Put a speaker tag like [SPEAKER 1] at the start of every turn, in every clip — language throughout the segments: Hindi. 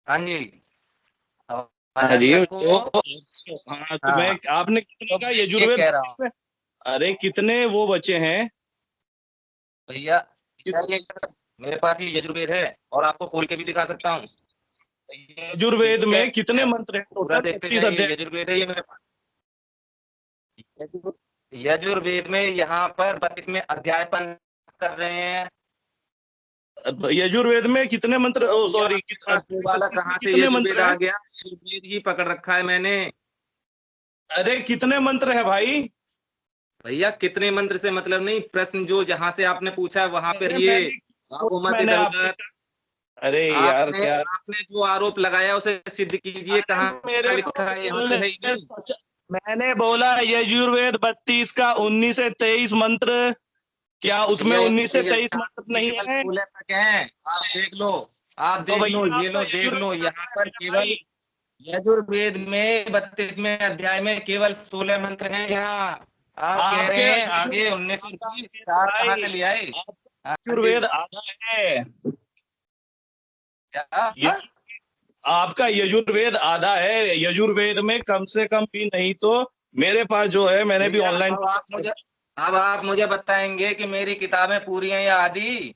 [SPEAKER 1] हाँ जी।
[SPEAKER 2] हाँ जी,
[SPEAKER 1] को
[SPEAKER 2] हाँ तो मैं,
[SPEAKER 1] हाँ,
[SPEAKER 2] आपने कितने
[SPEAKER 1] तो
[SPEAKER 2] का
[SPEAKER 1] मैं ये
[SPEAKER 2] यजुर्वेद
[SPEAKER 1] कह रहा
[SPEAKER 2] 32
[SPEAKER 1] हूँ
[SPEAKER 2] में? अरे कितने वो बचे हैं?
[SPEAKER 1] भैया, ये मेरे पास ये यजुर्वेद है और आपको खोल के भी दिखा सकता हूँ। ये
[SPEAKER 2] यजुर्वेद
[SPEAKER 1] ठीक
[SPEAKER 2] में
[SPEAKER 1] है,
[SPEAKER 2] कितने मंत्र हैं
[SPEAKER 1] पूरा
[SPEAKER 2] टोटल?
[SPEAKER 1] देखते
[SPEAKER 2] 32
[SPEAKER 1] जाइए।
[SPEAKER 2] अध्याय।
[SPEAKER 1] यजुर्वेद है ये मेरे पास। यजुर्वेद में यहाँ पर 32 में अध्याय पर कर रहे हैं।
[SPEAKER 2] यजुर्वेद में कितने मंत्र, ओ
[SPEAKER 1] भैया
[SPEAKER 2] सॉरी,
[SPEAKER 1] आपके पास वो वाला
[SPEAKER 2] 32 में
[SPEAKER 1] कहाँ से
[SPEAKER 2] कितने
[SPEAKER 1] यजुर्वेद
[SPEAKER 2] मंत्र
[SPEAKER 1] आ
[SPEAKER 2] हैं?
[SPEAKER 1] गया? यजुर्वेद ही पकड़ रखा है मैंने।
[SPEAKER 2] अरे कितने मंत्र है भाई?
[SPEAKER 1] भैया कितने मंत्र से मतलब नहीं, प्रश्न जो जहां से आपने पूछा वहां पे
[SPEAKER 2] अरे
[SPEAKER 1] रहिए।
[SPEAKER 2] मैंने
[SPEAKER 1] वो मत
[SPEAKER 2] मैंने
[SPEAKER 1] इधर
[SPEAKER 2] आपसे
[SPEAKER 1] उधर।
[SPEAKER 2] कहा, अरे यार
[SPEAKER 1] आपने
[SPEAKER 2] क्या।
[SPEAKER 1] आपने जो आरोप लगाया उसे सिद्ध कीजिए,
[SPEAKER 2] अरे
[SPEAKER 1] कहाँ
[SPEAKER 2] मेरे को
[SPEAKER 1] लिखा है? यहाँ
[SPEAKER 2] बोलने,
[SPEAKER 1] पे है ही नहीं।
[SPEAKER 2] मैंने बोला यजुर्वेद 32 का 19 से 23 मंत्र, क्या उसमें
[SPEAKER 1] भैया
[SPEAKER 2] 19 से
[SPEAKER 1] ये
[SPEAKER 2] 23 मंत्र नहीं
[SPEAKER 1] केवल
[SPEAKER 2] है?
[SPEAKER 1] 16 तक है। आप देख लो, आप
[SPEAKER 2] तो
[SPEAKER 1] देख लो,
[SPEAKER 2] भैया
[SPEAKER 1] ये
[SPEAKER 2] आपका
[SPEAKER 1] लो देख लो,
[SPEAKER 2] यजुर्वेद
[SPEAKER 1] यहाँ
[SPEAKER 2] आता है
[SPEAKER 1] पर
[SPEAKER 2] मेरे
[SPEAKER 1] केवल
[SPEAKER 2] भाई।
[SPEAKER 1] यजुर्वेद में 32वें अध्याय में केवल 16 मंत्र हैं यहाँ। आप कह
[SPEAKER 2] आपके
[SPEAKER 1] रहे हैं आगे
[SPEAKER 2] यजुर्वेद
[SPEAKER 1] 19
[SPEAKER 2] आता
[SPEAKER 1] 20
[SPEAKER 2] है मेरे
[SPEAKER 1] चार कहाँ
[SPEAKER 2] भाई,
[SPEAKER 1] से ले आए?
[SPEAKER 2] आपका
[SPEAKER 1] हाँ जी।
[SPEAKER 2] यजुर्वेद आता है।
[SPEAKER 1] क्या?
[SPEAKER 2] ये आपका यजुर्वेद आधा है, यजुर्वेद में कम से कम भी नहीं तो मेरे पास जो है, मैंने भी
[SPEAKER 1] भैया
[SPEAKER 2] ऑनलाइन।
[SPEAKER 1] अब आप मुझे बताएंगे कि मेरी किताबें पूरी हैं या आधी?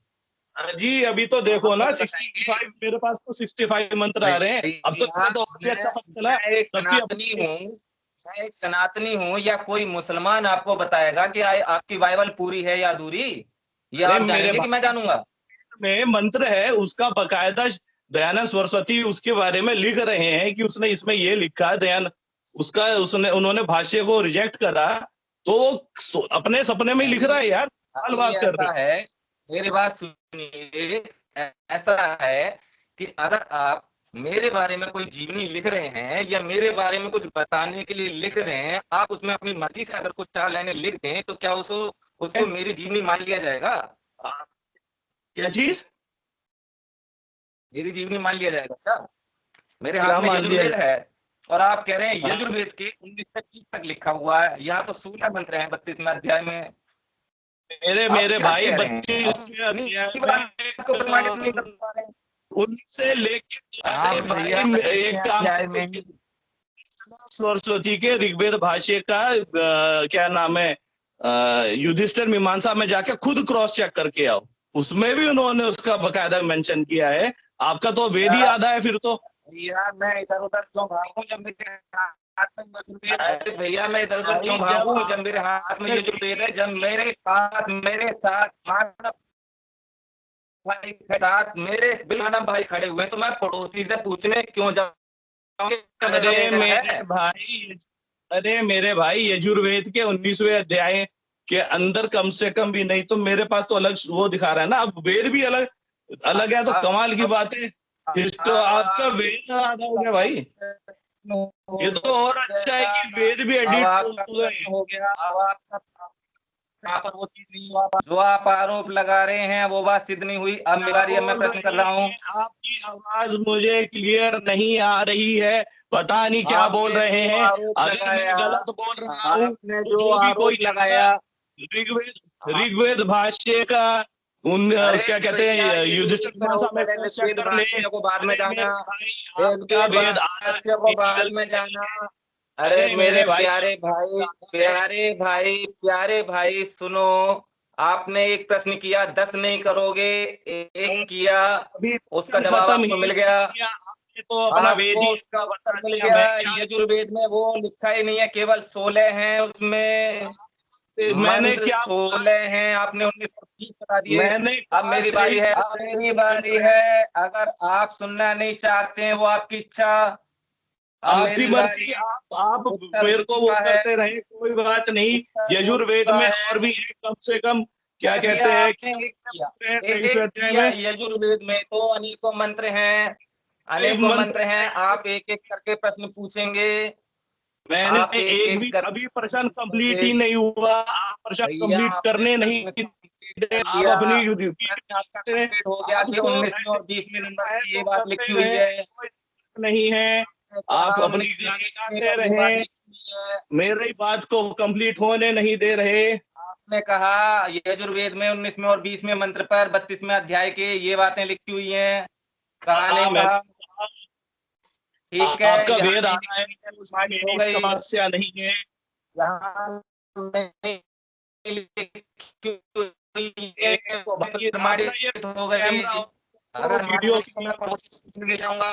[SPEAKER 2] जी अभी तो देखो
[SPEAKER 1] आप
[SPEAKER 2] ना,
[SPEAKER 1] मुझे बताएंगे।
[SPEAKER 2] 65, मेरे पास तो 65 मंत्र आ रहे हैं। अब तो
[SPEAKER 1] भैया
[SPEAKER 2] इससे तो और भी अच्छा पता चला
[SPEAKER 1] मैं एक
[SPEAKER 2] सबकी
[SPEAKER 1] सनातनी
[SPEAKER 2] अपनी।
[SPEAKER 1] हूँ। मैं एक सनातनी हूँ, या कोई मुसलमान आपको बताएगा कि आपकी बाइबल पूरी है या अधूरी? ये
[SPEAKER 2] अरे
[SPEAKER 1] आप
[SPEAKER 2] मेरे
[SPEAKER 1] जानेंगे कि मैं
[SPEAKER 2] भाई,
[SPEAKER 1] जानूंगा?
[SPEAKER 2] में मंत्र है उसका बकायदा, दयानंद सरस्वती उसके बारे में लिख रहे हैं कि उसने इसमें ये लिखा है, दयान उसका, उसने उन्होंने भाष्य को रिजेक्ट करा, तो वो अपने सपने में ही लिख रहा
[SPEAKER 1] भाई
[SPEAKER 2] है यार, हाल
[SPEAKER 1] भाई
[SPEAKER 2] बात कर रहे
[SPEAKER 1] ऐसा है, मेरी बात सुनिए। ऐसा है कि अगर आप मेरे बारे में कोई जीवनी लिख रहे हैं या मेरे बारे में कुछ बताने के लिए लिख रहे हैं, आप उसमें अपनी मर्जी से अगर कुछ 4 लाइनें लिख दें तो क्या उसको
[SPEAKER 2] हैं।
[SPEAKER 1] उसको मेरी जीवनी मान लिया जाएगा?
[SPEAKER 2] क्या चीज?
[SPEAKER 1] मेरी जीवनी मान लिया जाएगा क्या? मेरे
[SPEAKER 2] क्या
[SPEAKER 1] हाथ में
[SPEAKER 2] मान लिया
[SPEAKER 1] यजुर्वेद
[SPEAKER 2] जाए?
[SPEAKER 1] है और आप कह रहे हैं
[SPEAKER 2] हाँ,
[SPEAKER 1] यजुर्वेद के 19 से 30 तक लिखा हुआ है, यहाँ तो 16 मंत्र हैं 32वें अध्याय में।
[SPEAKER 2] मेरे
[SPEAKER 1] आप
[SPEAKER 2] मेरे
[SPEAKER 1] क्या
[SPEAKER 2] भाई
[SPEAKER 1] कह रहे हैं?
[SPEAKER 2] 25 के
[SPEAKER 1] अपनी
[SPEAKER 2] अध्याय
[SPEAKER 1] बात को प्रमाणित नहीं
[SPEAKER 2] में
[SPEAKER 1] कर पा रहे हैं।
[SPEAKER 2] उनसे लेके,
[SPEAKER 1] आप
[SPEAKER 2] अरे
[SPEAKER 1] भैया
[SPEAKER 2] भाई
[SPEAKER 1] 32वें
[SPEAKER 2] एक काम
[SPEAKER 1] अध्याय में
[SPEAKER 2] करो,
[SPEAKER 1] ही।
[SPEAKER 2] सरस्वती के ऋग्वेद भाष्य का क्या नाम है, युधिष्ठिर मीमांसा में जाके खुद क्रॉस चेक करके आओ, उसमें भी उन्होंने उसका बकायदा मेंशन किया है। आपका तो वेद ही
[SPEAKER 1] भैया
[SPEAKER 2] आधा है फिर तो।
[SPEAKER 1] भैया मैं इधर उधर क्यों भागूं जब मेरे हाथ में यजुर्वेद है? भैया मैं इधर उधर
[SPEAKER 2] भाई
[SPEAKER 1] क्यों
[SPEAKER 2] जब
[SPEAKER 1] भागूं जब मेरे हाथ में
[SPEAKER 2] आपने
[SPEAKER 1] यजुर्वेद है? जब मेरे साथ मानव भाई के साथ मेरे बिलमानव भाई खड़े हुए, तो मैं पड़ोसी से पूछने क्यों जाऊंगी जब मेरे
[SPEAKER 2] अरे
[SPEAKER 1] सामने
[SPEAKER 2] मेरे
[SPEAKER 1] है?
[SPEAKER 2] भाई, अरे मेरे भाई, यजुर्वेद के 19वें अध्याय के अंदर कम से कम भी नहीं तो मेरे पास तो अलग वो दिखा रहा है ना, अब वेद भी अलग अलग है तो कमाल की बात है। फिर तो आपका वेद आधा हो गया भाई। ये तो और अच्छा है कि वेद भी
[SPEAKER 1] अब
[SPEAKER 2] एडिट हो
[SPEAKER 1] आपका
[SPEAKER 2] गए।
[SPEAKER 1] प्रश्न हो गया। अब आपका यहाँ पर वो चीज नहीं हुआ, जो आप आरोप लगा रहे हैं वो बात सिद्ध नहीं हुई। अब
[SPEAKER 2] क्या
[SPEAKER 1] मेरा अब मैं
[SPEAKER 2] बोल
[SPEAKER 1] प्रश्न कर
[SPEAKER 2] रहे
[SPEAKER 1] रहा हूँ।
[SPEAKER 2] हैं? आपकी आवाज मुझे क्लियर नहीं आ रही है, पता नहीं क्या बोल
[SPEAKER 1] आपने
[SPEAKER 2] रहे
[SPEAKER 1] जो
[SPEAKER 2] हैं।
[SPEAKER 1] आरोप
[SPEAKER 2] अगर मैं
[SPEAKER 1] लगाया
[SPEAKER 2] गलत बोल रहा हूँ
[SPEAKER 1] आपने
[SPEAKER 2] तो
[SPEAKER 1] जो
[SPEAKER 2] जो भी कोई
[SPEAKER 1] आरोप
[SPEAKER 2] जानता है,
[SPEAKER 1] लगाया।
[SPEAKER 2] ऋग्वेद भाष्य का, उन
[SPEAKER 1] अरे
[SPEAKER 2] क्या कहते
[SPEAKER 1] भैया
[SPEAKER 2] हैं,
[SPEAKER 1] ये
[SPEAKER 2] युधिष्ठिर
[SPEAKER 1] दूर रहो,
[SPEAKER 2] मीमांसा में
[SPEAKER 1] पहले
[SPEAKER 2] क्रॉस चेक
[SPEAKER 1] वेद
[SPEAKER 2] कर ले।
[SPEAKER 1] भाष्य को बाद में
[SPEAKER 2] अरे
[SPEAKER 1] जाना।
[SPEAKER 2] मेरे भाई, आपका
[SPEAKER 1] वेद
[SPEAKER 2] वेद आधा है,
[SPEAKER 1] भाष्य को बाद
[SPEAKER 2] निकल
[SPEAKER 1] में
[SPEAKER 2] नहीं
[SPEAKER 1] जाना।
[SPEAKER 2] है।
[SPEAKER 1] अरे
[SPEAKER 2] अरे
[SPEAKER 1] मेरे
[SPEAKER 2] मेरे भाई,
[SPEAKER 1] प्यारे
[SPEAKER 2] आपका वेद
[SPEAKER 1] भाई,
[SPEAKER 2] आधा है।
[SPEAKER 1] प्यारे भाई, प्यारे भाई सुनो। आपने एक प्रश्न किया, 10 नहीं करोगे। एक किया,
[SPEAKER 2] अभी
[SPEAKER 1] उसका
[SPEAKER 2] प्रश्न
[SPEAKER 1] जवाब
[SPEAKER 2] खत्म
[SPEAKER 1] आपको
[SPEAKER 2] ही
[SPEAKER 1] मिल
[SPEAKER 2] नहीं
[SPEAKER 1] गया।
[SPEAKER 2] किया, आपने तो अपना वेद
[SPEAKER 1] आपको
[SPEAKER 2] ही
[SPEAKER 1] उसका
[SPEAKER 2] इतना
[SPEAKER 1] उत्तर
[SPEAKER 2] बता
[SPEAKER 1] मिल
[SPEAKER 2] दिया,
[SPEAKER 1] गया।
[SPEAKER 2] मैं क्या।
[SPEAKER 1] यजुर्वेद में वो लिखा ही नहीं है, केवल 16 हैं उसमें।
[SPEAKER 2] मैंने
[SPEAKER 1] मंत्र
[SPEAKER 2] क्या बोला?
[SPEAKER 1] 16 हैं, आपने 1930 बता दिए।
[SPEAKER 2] मैंने
[SPEAKER 1] अब
[SPEAKER 2] कहा
[SPEAKER 1] मेरी बारी
[SPEAKER 2] 23
[SPEAKER 1] है, अब
[SPEAKER 2] अध्याय
[SPEAKER 1] मेरी
[SPEAKER 2] के
[SPEAKER 1] बारी
[SPEAKER 2] मंत्र
[SPEAKER 1] है।
[SPEAKER 2] है।
[SPEAKER 1] अगर आप सुनना नहीं चाहते हैं वो आपकी इच्छा। अब
[SPEAKER 2] आपकी
[SPEAKER 1] मेरी
[SPEAKER 2] मर्जी,
[SPEAKER 1] बारी।
[SPEAKER 2] आप
[SPEAKER 1] उत्तर
[SPEAKER 2] मेरे
[SPEAKER 1] दे
[SPEAKER 2] को वो
[SPEAKER 1] चुका है।
[SPEAKER 2] करते रहे, कोई बात नहीं।
[SPEAKER 1] उत्तर दे
[SPEAKER 2] यजुर्वेद
[SPEAKER 1] चुका
[SPEAKER 2] में
[SPEAKER 1] है।
[SPEAKER 2] और भी है, कम से कम क्या
[SPEAKER 1] अरे भैया
[SPEAKER 2] कहते हैं,
[SPEAKER 1] आपने
[SPEAKER 2] कितने
[SPEAKER 1] एक किया,
[SPEAKER 2] मंत्र हैं
[SPEAKER 1] एक
[SPEAKER 2] 23वें अध्याय
[SPEAKER 1] किया।
[SPEAKER 2] में?
[SPEAKER 1] यजुर्वेद में तो अनेकों मंत्र हैं। अनेकों
[SPEAKER 2] मंत्र
[SPEAKER 1] मंत्र हैं।
[SPEAKER 2] है,
[SPEAKER 1] आप एक एक करके प्रश्न पूछेंगे।
[SPEAKER 2] मैंने
[SPEAKER 1] आप एक
[SPEAKER 2] एक
[SPEAKER 1] एक
[SPEAKER 2] भी अभी प्रश्न कंप्लीट
[SPEAKER 1] करके।
[SPEAKER 2] ही नहीं हुआ, आप प्रश्न
[SPEAKER 1] भैया
[SPEAKER 2] कंप्लीट
[SPEAKER 1] आपने
[SPEAKER 2] करने नहीं
[SPEAKER 1] प्रश्न कंप्लीट
[SPEAKER 2] दे,
[SPEAKER 1] कर
[SPEAKER 2] आप
[SPEAKER 1] लिया।
[SPEAKER 2] अपनी
[SPEAKER 1] प्रश्न आपका
[SPEAKER 2] से,
[SPEAKER 1] कंप्लीट हो गया कि
[SPEAKER 2] आपको
[SPEAKER 1] 19वें
[SPEAKER 2] ऐसे
[SPEAKER 1] और 20वें नंबर
[SPEAKER 2] करना है
[SPEAKER 1] की
[SPEAKER 2] तो
[SPEAKER 1] ये बात
[SPEAKER 2] करते
[SPEAKER 1] लिखी हुई
[SPEAKER 2] रहे,
[SPEAKER 1] है।
[SPEAKER 2] कोई नहीं है।
[SPEAKER 1] मैंने
[SPEAKER 2] आप
[SPEAKER 1] कहा
[SPEAKER 2] अपनी
[SPEAKER 1] 19
[SPEAKER 2] गाली
[SPEAKER 1] लिखने
[SPEAKER 2] गाते
[SPEAKER 1] पर ये
[SPEAKER 2] रहे,
[SPEAKER 1] बात लिखी हुई है।
[SPEAKER 2] मेरी बात को कंप्लीट होने नहीं दे रहे।
[SPEAKER 1] आपने कहा यजुर्वेद में 19वें और 20वें मंत्र पर 32वें अध्याय के ये बातें लिखी हुई हैं। कहा
[SPEAKER 2] हाँ
[SPEAKER 1] नहीं
[SPEAKER 2] मैंने
[SPEAKER 1] कहा?
[SPEAKER 2] कहा,
[SPEAKER 1] ठीक है,
[SPEAKER 2] आपका
[SPEAKER 1] यहाँ
[SPEAKER 2] वेद आ
[SPEAKER 1] जीने
[SPEAKER 2] रहा है,
[SPEAKER 1] की नीयत
[SPEAKER 2] उसमें
[SPEAKER 1] तुम्हारी हो
[SPEAKER 2] मेरी
[SPEAKER 1] गई,
[SPEAKER 2] समस्या नहीं है।
[SPEAKER 1] यहाँ नहीं लिखी हुई है,
[SPEAKER 2] तो भाई आपका ये
[SPEAKER 1] प्रमाणित हो
[SPEAKER 2] कैमरा
[SPEAKER 1] गई।
[SPEAKER 2] और
[SPEAKER 1] अगर मान
[SPEAKER 2] वीडियो
[SPEAKER 1] लो तो मैं पड़ोसी से पूछने ले जाऊंगा,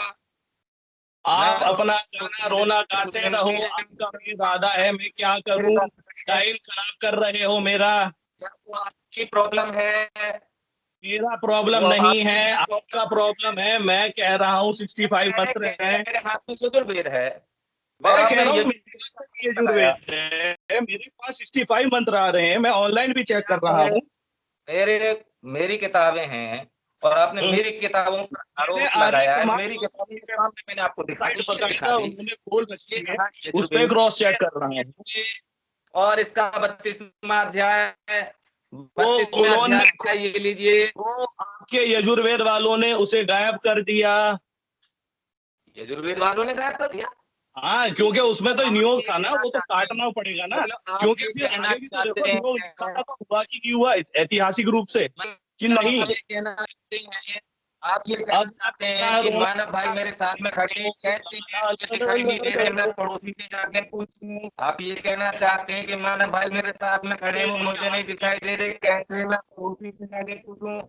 [SPEAKER 1] मैं
[SPEAKER 2] आप अपना गाना
[SPEAKER 1] पड़ोसी
[SPEAKER 2] रोना
[SPEAKER 1] से
[SPEAKER 2] गाते
[SPEAKER 1] पूछने
[SPEAKER 2] रहो,
[SPEAKER 1] नहीं
[SPEAKER 2] आपका
[SPEAKER 1] जाऊंगा।
[SPEAKER 2] वेद आधा है, मैं क्या
[SPEAKER 1] मेरे
[SPEAKER 2] करूं?
[SPEAKER 1] पास है,
[SPEAKER 2] टाइम खराब कर रहे हो मेरा।
[SPEAKER 1] क्या वो आपकी प्रॉब्लम है?
[SPEAKER 2] मेरा प्रॉब्लम
[SPEAKER 1] वो
[SPEAKER 2] नहीं है,
[SPEAKER 1] आपकी
[SPEAKER 2] आपका प्रॉब्लम है। मैं कह रहा हूँ 65 मंत्र
[SPEAKER 1] है,
[SPEAKER 2] है।
[SPEAKER 1] मेरे हाथ में यजुर्वेद है और
[SPEAKER 2] मैं कह
[SPEAKER 1] आपने
[SPEAKER 2] रहा हूँ मेरे
[SPEAKER 1] यजुर्वेद
[SPEAKER 2] पास
[SPEAKER 1] का
[SPEAKER 2] ये
[SPEAKER 1] लगाया।
[SPEAKER 2] यजुर्वेद है, मेरे पास 65 मंत्र आ रहे हैं, मैं ऑनलाइन भी चेक कर रहा
[SPEAKER 1] आपने
[SPEAKER 2] हूँ।
[SPEAKER 1] मेरे मेरी किताबें हैं और आपने मेरी किताबों पर
[SPEAKER 2] मैंने
[SPEAKER 1] आरोप
[SPEAKER 2] आर्य
[SPEAKER 1] लगाया है।
[SPEAKER 2] समाज
[SPEAKER 1] मेरी किताबों के
[SPEAKER 2] की
[SPEAKER 1] सामने मैंने आपको
[SPEAKER 2] वेबसाइट
[SPEAKER 1] दिखा
[SPEAKER 2] बकायदा
[SPEAKER 1] दी।
[SPEAKER 2] उन्होंने खोल
[SPEAKER 1] ये
[SPEAKER 2] रखी है,
[SPEAKER 1] रहा
[SPEAKER 2] उस पर
[SPEAKER 1] यजुर्वेद
[SPEAKER 2] क्रॉस चेक कर रहा हूँ।
[SPEAKER 1] और इसका 32वां अध्याय है।
[SPEAKER 2] वो
[SPEAKER 1] 32वें
[SPEAKER 2] उन्होंने
[SPEAKER 1] अध्याय ये लीजिए।
[SPEAKER 2] वो आपके यजुर्वेद वालों ने उसे गायब कर दिया।
[SPEAKER 1] यजुर्वेद वालों ने गायब कर दिया।
[SPEAKER 2] हाँ, क्योंकि उसमें तो
[SPEAKER 1] आप
[SPEAKER 2] नियोग
[SPEAKER 1] ये
[SPEAKER 2] था ना,
[SPEAKER 1] कहना
[SPEAKER 2] वो तो
[SPEAKER 1] चाहते हैं,
[SPEAKER 2] काटना पड़ेगा ना।
[SPEAKER 1] मतलब आप
[SPEAKER 2] क्योंकि
[SPEAKER 1] ये
[SPEAKER 2] फिर
[SPEAKER 1] कहना
[SPEAKER 2] आगे भी तो देखो,
[SPEAKER 1] चाहते
[SPEAKER 2] नियोग लिखा
[SPEAKER 1] हैं,
[SPEAKER 2] था तो हुआ कि नहीं हुआ ऐतिहासिक रूप से कि
[SPEAKER 1] मतलब
[SPEAKER 2] नहीं।
[SPEAKER 1] आप ये कहना चाहते हैं, आप ये कहना
[SPEAKER 2] अब
[SPEAKER 1] चाहते हैं
[SPEAKER 2] अपना
[SPEAKER 1] कि
[SPEAKER 2] रोना
[SPEAKER 1] मानव भाई मेरे साथ में खड़े हैं, कैसे हैं मुझे दिखाई नहीं दे रहे, मैं पड़ोसी से जाके पूछूं। आप ये कहना चाहते हैं कि मानव भाई मेरे साथ में खड़े हैं, वो मुझे नहीं दिखाई दे रहे, कैसे मैं पड़ोसी से जाके पूछूं।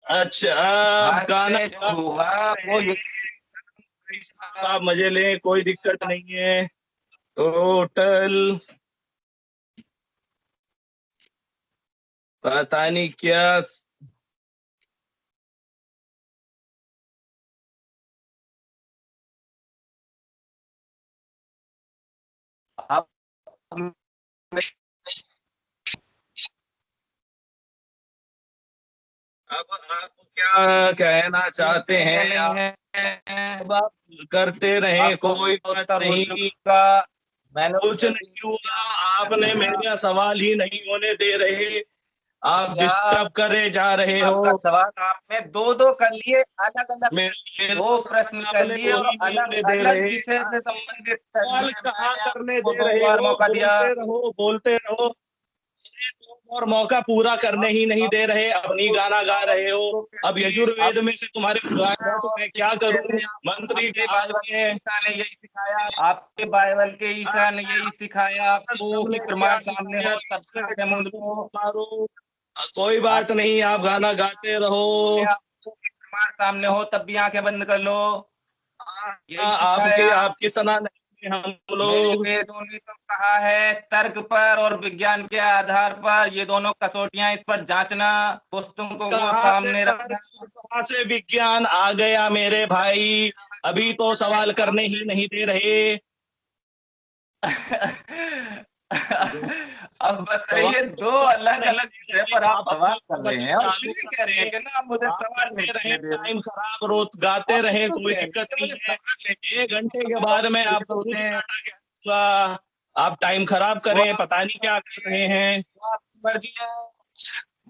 [SPEAKER 2] अच्छा, अब
[SPEAKER 1] आज
[SPEAKER 2] गाना
[SPEAKER 1] से जो हुआ वो ये
[SPEAKER 2] आप मजे लें, कोई दिक्कत नहीं है। टोटल पता नहीं क्या।
[SPEAKER 1] आप
[SPEAKER 2] अब आप क्या कहना चाहते हैं
[SPEAKER 1] नहीं
[SPEAKER 2] आप?
[SPEAKER 1] है,
[SPEAKER 2] अब आप करते रहे,
[SPEAKER 1] आपको
[SPEAKER 2] कोई बात
[SPEAKER 1] उत्तर हो
[SPEAKER 2] नहीं।
[SPEAKER 1] चुका, मैंने
[SPEAKER 2] कुछ
[SPEAKER 1] उत्तर
[SPEAKER 2] नहीं हुआ, आपने मेरा सवाल ही नहीं होने दे रहे, आप
[SPEAKER 1] दिया।
[SPEAKER 2] डिस्टर्ब करे जा रहे
[SPEAKER 1] आपका
[SPEAKER 2] हो।
[SPEAKER 1] सवाल आपने दो दो कर लिए, अलग अलग
[SPEAKER 2] मेरा
[SPEAKER 1] दो प्रश्न
[SPEAKER 2] सवाल
[SPEAKER 1] कर
[SPEAKER 2] आपने
[SPEAKER 1] लिए और
[SPEAKER 2] वही नहीं
[SPEAKER 1] अलग
[SPEAKER 2] होने दे
[SPEAKER 1] अलग
[SPEAKER 2] रहे।
[SPEAKER 1] विषय से
[SPEAKER 2] आप
[SPEAKER 1] संबंधित कर
[SPEAKER 2] सवाल
[SPEAKER 1] लिए।
[SPEAKER 2] कहाँ
[SPEAKER 1] मैंने
[SPEAKER 2] करने
[SPEAKER 1] आपको
[SPEAKER 2] दे
[SPEAKER 1] दो
[SPEAKER 2] रहे
[SPEAKER 1] बार
[SPEAKER 2] हो?
[SPEAKER 1] मौका दिया।
[SPEAKER 2] बोलते रहो, बोलते रहो। और मौका पूरा करने
[SPEAKER 1] अब
[SPEAKER 2] ही नहीं
[SPEAKER 1] अब
[SPEAKER 2] दे रहे, अपनी
[SPEAKER 1] तो
[SPEAKER 2] गाना गा रहे हो।
[SPEAKER 1] तो
[SPEAKER 2] अब
[SPEAKER 1] कहती
[SPEAKER 2] यजुर्वेद
[SPEAKER 1] अब
[SPEAKER 2] में से तुम्हारे गाएगा तो
[SPEAKER 1] और
[SPEAKER 2] मैं क्या
[SPEAKER 1] किसको कहते
[SPEAKER 2] करूं?
[SPEAKER 1] हैं?
[SPEAKER 2] मंत्री
[SPEAKER 1] आपके
[SPEAKER 2] गा
[SPEAKER 1] बाइबल
[SPEAKER 2] रहे
[SPEAKER 1] के
[SPEAKER 2] हैं।
[SPEAKER 1] ईसा ने यही सिखाया, आपके बाइबल के ईसा ने
[SPEAKER 2] आपने
[SPEAKER 1] यही सिखाया आपको कि
[SPEAKER 2] हमने क्या
[SPEAKER 1] प्रमाण सामने
[SPEAKER 2] सिखाया?
[SPEAKER 1] हो तब सत्य मुंड लो।
[SPEAKER 2] मारो, कोई
[SPEAKER 1] आप
[SPEAKER 2] बात नहीं, आप गाना गाते रहो।
[SPEAKER 1] आपको प्रमाण सामने हो तब भी आंखें बंद कर लो, यही
[SPEAKER 2] आपके
[SPEAKER 1] सिखाया।
[SPEAKER 2] आपकी तरह नहीं हम
[SPEAKER 1] मेरे
[SPEAKER 2] लोग।
[SPEAKER 1] वेदों ने तो कहा है तर्क पर और विज्ञान के आधार पर ये दोनों कसौटियां, इस पर जांचना, पुस्तकों को सामने रखना।
[SPEAKER 2] कहाँ से विज्ञान आ गया मेरे भाई? अभी तो सवाल करने ही नहीं दे रहे।
[SPEAKER 1] अब बताइए,
[SPEAKER 2] सवाल तो
[SPEAKER 1] दो
[SPEAKER 2] करने
[SPEAKER 1] अलग
[SPEAKER 2] नहीं
[SPEAKER 1] अलग
[SPEAKER 2] दे
[SPEAKER 1] विषय
[SPEAKER 2] रहे,
[SPEAKER 1] पर आप
[SPEAKER 2] आप अपना
[SPEAKER 1] सवाल कर रहे
[SPEAKER 2] प्रवचन
[SPEAKER 1] हैं और
[SPEAKER 2] चालू
[SPEAKER 1] इसीलिए
[SPEAKER 2] कर
[SPEAKER 1] कह रहे हैं
[SPEAKER 2] दें।
[SPEAKER 1] कि ना आप मुझे
[SPEAKER 2] आप
[SPEAKER 1] सवाल नहीं
[SPEAKER 2] करते रहे,
[SPEAKER 1] करने दे रहे।
[SPEAKER 2] टाइम खराब रोत गाते
[SPEAKER 1] आप
[SPEAKER 2] रहे,
[SPEAKER 1] तो
[SPEAKER 2] कोई
[SPEAKER 1] कह रहे हैं
[SPEAKER 2] दिक्कत
[SPEAKER 1] कि
[SPEAKER 2] नहीं
[SPEAKER 1] मुझे
[SPEAKER 2] है।
[SPEAKER 1] सवाल नहीं
[SPEAKER 2] एक
[SPEAKER 1] करने
[SPEAKER 2] घंटे
[SPEAKER 1] दे।
[SPEAKER 2] के
[SPEAKER 1] तो
[SPEAKER 2] बाद मैं
[SPEAKER 1] ये
[SPEAKER 2] आपको
[SPEAKER 1] तो
[SPEAKER 2] खुद
[SPEAKER 1] होते हैं,
[SPEAKER 2] डांटा के दूंगा। आप टाइम खराब
[SPEAKER 1] वो
[SPEAKER 2] करें,
[SPEAKER 1] आप
[SPEAKER 2] पता नहीं क्या कर रहे हैं।
[SPEAKER 1] वो आपकी मर्जी है,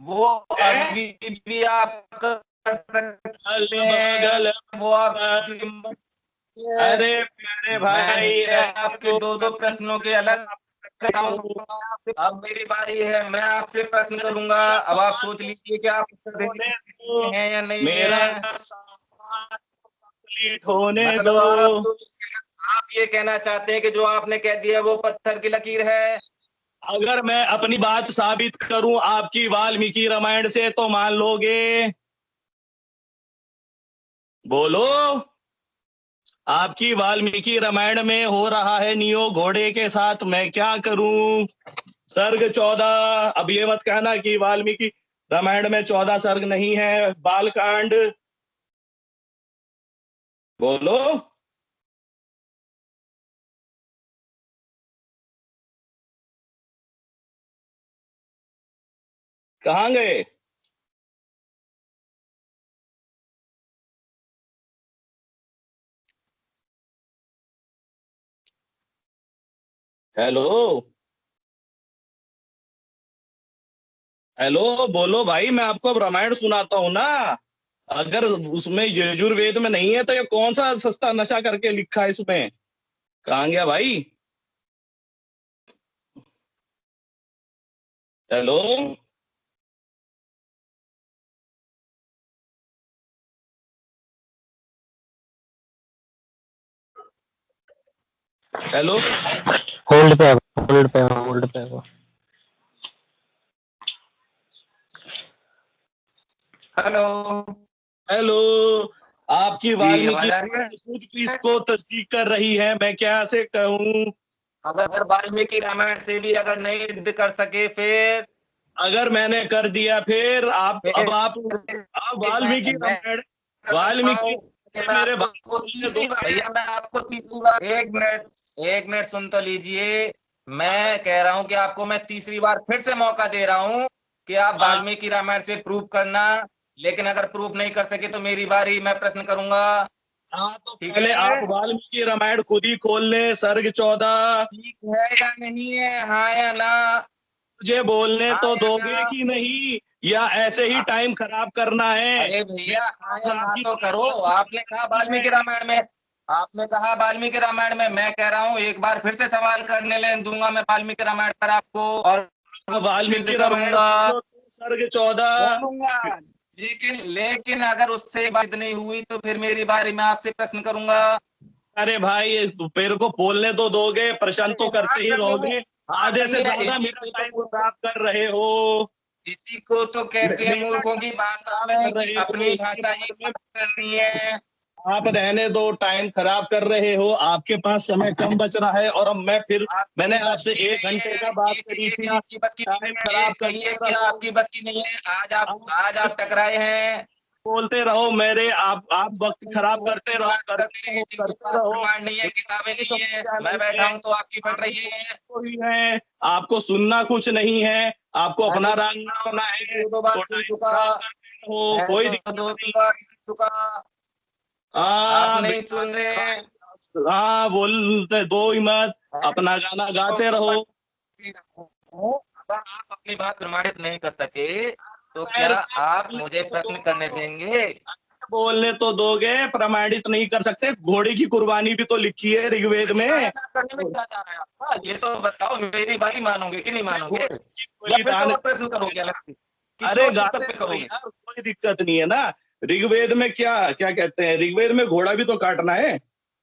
[SPEAKER 1] वो
[SPEAKER 2] हैं?
[SPEAKER 1] अभी भी आप कर
[SPEAKER 2] अल
[SPEAKER 1] सकते हैं,
[SPEAKER 2] बगल
[SPEAKER 1] वो आपकी मर्जी है।
[SPEAKER 2] अरे प्यारे भाई,
[SPEAKER 1] मैंने
[SPEAKER 2] रहने
[SPEAKER 1] आपके
[SPEAKER 2] दो,
[SPEAKER 1] दो दो प्रश्नों के अलग
[SPEAKER 2] आप कर रहे हो।
[SPEAKER 1] जवाब, अब मेरी बारी है, मैं आपसे प्रश्न
[SPEAKER 2] अरे
[SPEAKER 1] करूंगा।
[SPEAKER 2] मेरा
[SPEAKER 1] अब आप
[SPEAKER 2] सवाल
[SPEAKER 1] सोच
[SPEAKER 2] तो
[SPEAKER 1] लीजिए कि आप उत्तर देने
[SPEAKER 2] होने
[SPEAKER 1] की
[SPEAKER 2] दो,
[SPEAKER 1] स्थिति में हैं या नहीं
[SPEAKER 2] मेरा
[SPEAKER 1] है।
[SPEAKER 2] सवाल कंप्लीट होने दो।
[SPEAKER 1] मतलब आप ये कहना चाहते हैं कि जो आपने कह दिया वो पत्थर की लकीर है।
[SPEAKER 2] अगर मैं अपनी बात साबित करूं आपकी वाल्मीकि रामायण से तो मान लोगे? बोलो। आपकी वाल्मीकि रामायण में हो रहा है नियो घोड़े के साथ, मैं क्या करूं? सर्ग 14। अब ये मत कहना कि वाल्मीकि रामायण में 14 सर्ग नहीं है। बालकांड। बोलो। कहाँ गए? हेलो, हेलो, बोलो भाई, मैं आपको अब रामायण सुनाता हूँ ना। अगर उसमें यजुर्वेद में नहीं है तो ये कौन सा सस्ता नशा करके लिखा है इसमें? कहाँ गया भाई? हेलो। हेलो,
[SPEAKER 3] होल्ड पे है, होल्ड पे है, होल्ड पे है वो।
[SPEAKER 1] हेलो
[SPEAKER 2] हेलो, आपकी
[SPEAKER 1] जी,
[SPEAKER 2] वाल्मीकि
[SPEAKER 1] आवाज आ रही है?
[SPEAKER 2] खुद भी इसको तस्दीक कर रही है, मैं क्या से कहूँ।
[SPEAKER 1] अगर वाल्मीकि रामायण से भी अगर नहीं सिद्ध कर सके फिर
[SPEAKER 2] अगर मैंने कर दिया फिर आप तो,
[SPEAKER 1] फिर
[SPEAKER 2] अब वाल्मीकि
[SPEAKER 1] मैं
[SPEAKER 2] रामायण,
[SPEAKER 1] करता
[SPEAKER 2] वाल्मीकि
[SPEAKER 1] हूँ कि मैं
[SPEAKER 2] मेरे भाई
[SPEAKER 1] आपको
[SPEAKER 2] बोलने
[SPEAKER 1] तीसरी
[SPEAKER 2] दो।
[SPEAKER 1] बार, भैया मैं आपको तीसरी बार, एक मिनट सुन तो लीजिए। मैं कह रहा हूँ कि आपको मैं तीसरी बार फिर से मौका दे रहा हूँ कि आप
[SPEAKER 2] हाँ,
[SPEAKER 1] वाल्मीकि रामायण से प्रूव करना, लेकिन अगर प्रूफ नहीं कर सके तो मेरी बारी, मैं प्रश्न करूंगा।
[SPEAKER 2] हाँ, तो
[SPEAKER 1] ठीक
[SPEAKER 2] पहले
[SPEAKER 1] है?
[SPEAKER 2] आप वाल्मीकि रामायण खुद ही खोल ले, सर्ग 14।
[SPEAKER 1] ठीक है या नहीं है, हाँ या ना?
[SPEAKER 2] मुझे बोलने
[SPEAKER 1] हाँ
[SPEAKER 2] तो
[SPEAKER 1] या
[SPEAKER 2] दोगे
[SPEAKER 1] ना?
[SPEAKER 2] कि नहीं, या ऐसे ही टाइम खराब करना है।
[SPEAKER 1] अरे भैया,
[SPEAKER 2] मेरे
[SPEAKER 1] हाँ
[SPEAKER 2] पास
[SPEAKER 1] या ना
[SPEAKER 2] आपकी
[SPEAKER 1] तो करो। आपने कहा
[SPEAKER 2] नहीं है।
[SPEAKER 1] वाल्मीकि रामायण में, आपने कहा वाल्मीकि रामायण में, मैं कह रहा हूँ एक बार फिर से सवाल करने ले दूंगा मैं वाल्मीकि रामायण पर आपको, और सिद्ध
[SPEAKER 2] वाल्मीकि रामायण
[SPEAKER 1] करूंगा,
[SPEAKER 2] खोलो तो सर्ग 14।
[SPEAKER 1] बोलूंगा। लेकिन लेकिन अगर उससे बात नहीं हुई तो फिर मेरी बारी, मैं आपसे प्रश्न करूंगा।
[SPEAKER 2] अरे भाई, मेरे को बोलने तो दोगे, प्रश्न तो
[SPEAKER 1] हाँ
[SPEAKER 2] करते ही
[SPEAKER 1] करनी है,
[SPEAKER 2] रहोगे।
[SPEAKER 1] हाँ
[SPEAKER 2] आधे से
[SPEAKER 1] करनी है,
[SPEAKER 2] ज्यादा
[SPEAKER 1] इसी
[SPEAKER 2] मेरा
[SPEAKER 1] को
[SPEAKER 2] टाइम
[SPEAKER 1] तो,
[SPEAKER 2] खराब कर रहे हो।
[SPEAKER 1] इसी को तो कहते हैं
[SPEAKER 2] मेरा
[SPEAKER 1] मूर्खों की
[SPEAKER 2] टाइम
[SPEAKER 1] भाषा
[SPEAKER 2] खराब
[SPEAKER 1] में
[SPEAKER 2] कर
[SPEAKER 1] कि
[SPEAKER 2] रहे हो,
[SPEAKER 1] अपनी
[SPEAKER 2] इसके
[SPEAKER 1] भाषा ही
[SPEAKER 2] बाद में
[SPEAKER 1] बात करनी है।
[SPEAKER 2] आप रहने दो, टाइम खराब कर रहे हो, आपके पास समय कम बच रहा है। और अब मैं फिर,
[SPEAKER 1] आपकी
[SPEAKER 2] मैंने
[SPEAKER 1] बस
[SPEAKER 2] आपसे
[SPEAKER 1] की
[SPEAKER 2] 1 घंटे
[SPEAKER 1] नहीं
[SPEAKER 2] का
[SPEAKER 1] है,
[SPEAKER 2] बात
[SPEAKER 1] ये
[SPEAKER 2] करी
[SPEAKER 1] कहिए
[SPEAKER 2] थी,
[SPEAKER 1] कि
[SPEAKER 2] आप
[SPEAKER 1] आपकी बस की नहीं
[SPEAKER 2] टाइम
[SPEAKER 1] है, ये
[SPEAKER 2] खराब
[SPEAKER 1] कहिए
[SPEAKER 2] करते
[SPEAKER 1] कि
[SPEAKER 2] रहो।
[SPEAKER 1] आपकी बस की नहीं है। आज आप
[SPEAKER 2] आप
[SPEAKER 1] टकराए हैं।
[SPEAKER 2] बोलते रहो मेरे, आप वक्त खराब
[SPEAKER 1] की
[SPEAKER 2] करते रहो,
[SPEAKER 1] बात करते हैं जिनके
[SPEAKER 2] करते
[SPEAKER 1] पास
[SPEAKER 2] रहो।
[SPEAKER 1] प्रमाण नहीं है, किताबें
[SPEAKER 2] कोई
[SPEAKER 1] नहीं है,
[SPEAKER 2] समस्या
[SPEAKER 1] मैं
[SPEAKER 2] नहीं
[SPEAKER 1] बैठा
[SPEAKER 2] है,
[SPEAKER 1] हूं तो आपकी फट रही
[SPEAKER 2] आपको
[SPEAKER 1] है।
[SPEAKER 2] कोई है, आपको सुनना कुछ नहीं है, आपको
[SPEAKER 1] मैं
[SPEAKER 2] अपना
[SPEAKER 1] तो
[SPEAKER 2] राज
[SPEAKER 1] सुन रहा हूँ,
[SPEAKER 2] करना
[SPEAKER 1] मैं
[SPEAKER 2] है,
[SPEAKER 1] तो दो बार
[SPEAKER 2] तो
[SPEAKER 1] सुन
[SPEAKER 2] टाइम
[SPEAKER 1] चुका,
[SPEAKER 2] खराब करते हो,
[SPEAKER 1] मैं
[SPEAKER 2] कोई
[SPEAKER 1] तो
[SPEAKER 2] दिक्कत
[SPEAKER 1] दो तीन
[SPEAKER 2] नहीं
[SPEAKER 1] बार
[SPEAKER 2] है।
[SPEAKER 1] सुन चुका, आप
[SPEAKER 2] हाँ
[SPEAKER 1] नहीं
[SPEAKER 2] बेटा,
[SPEAKER 1] सुन रहे।
[SPEAKER 2] हाँ बोलते दो ही मत,
[SPEAKER 1] मैं
[SPEAKER 2] अपना गाना
[SPEAKER 1] तो
[SPEAKER 2] गाते
[SPEAKER 1] दो
[SPEAKER 2] रहो।
[SPEAKER 1] बार हूँ। अगर आप अपनी बात प्रमाणित नहीं कर सके तो क्या
[SPEAKER 2] पैर को
[SPEAKER 1] आप
[SPEAKER 2] बोलने
[SPEAKER 1] मुझे
[SPEAKER 2] तो
[SPEAKER 1] प्रश्न करने
[SPEAKER 2] दो,
[SPEAKER 1] देंगे?
[SPEAKER 2] बोलने तो दोगे, प्रमाणित नहीं कर सकते। घोड़े की कुर्बानी भी तो लिखी है ऋग्वेद में।
[SPEAKER 1] बलिदान करने में क्या जा रहा है आपका, ये तो बताओ, मेरी बारी मानोगे कि नहीं
[SPEAKER 2] अरे
[SPEAKER 1] मानोगे?
[SPEAKER 2] घोड़े की
[SPEAKER 1] या फिर से
[SPEAKER 2] बलिदान
[SPEAKER 1] और प्रश्न करोगे
[SPEAKER 2] देना।
[SPEAKER 1] अलग से, किसी
[SPEAKER 2] अरे
[SPEAKER 1] और पुस्तक
[SPEAKER 2] गाते
[SPEAKER 1] पे
[SPEAKER 2] रहो
[SPEAKER 1] करोगे?
[SPEAKER 2] यार, कोई दिक्कत नहीं है ना। ऋग्वेद में क्या क्या कहते हैं, ऋग्वेद में घोड़ा भी तो काटना है।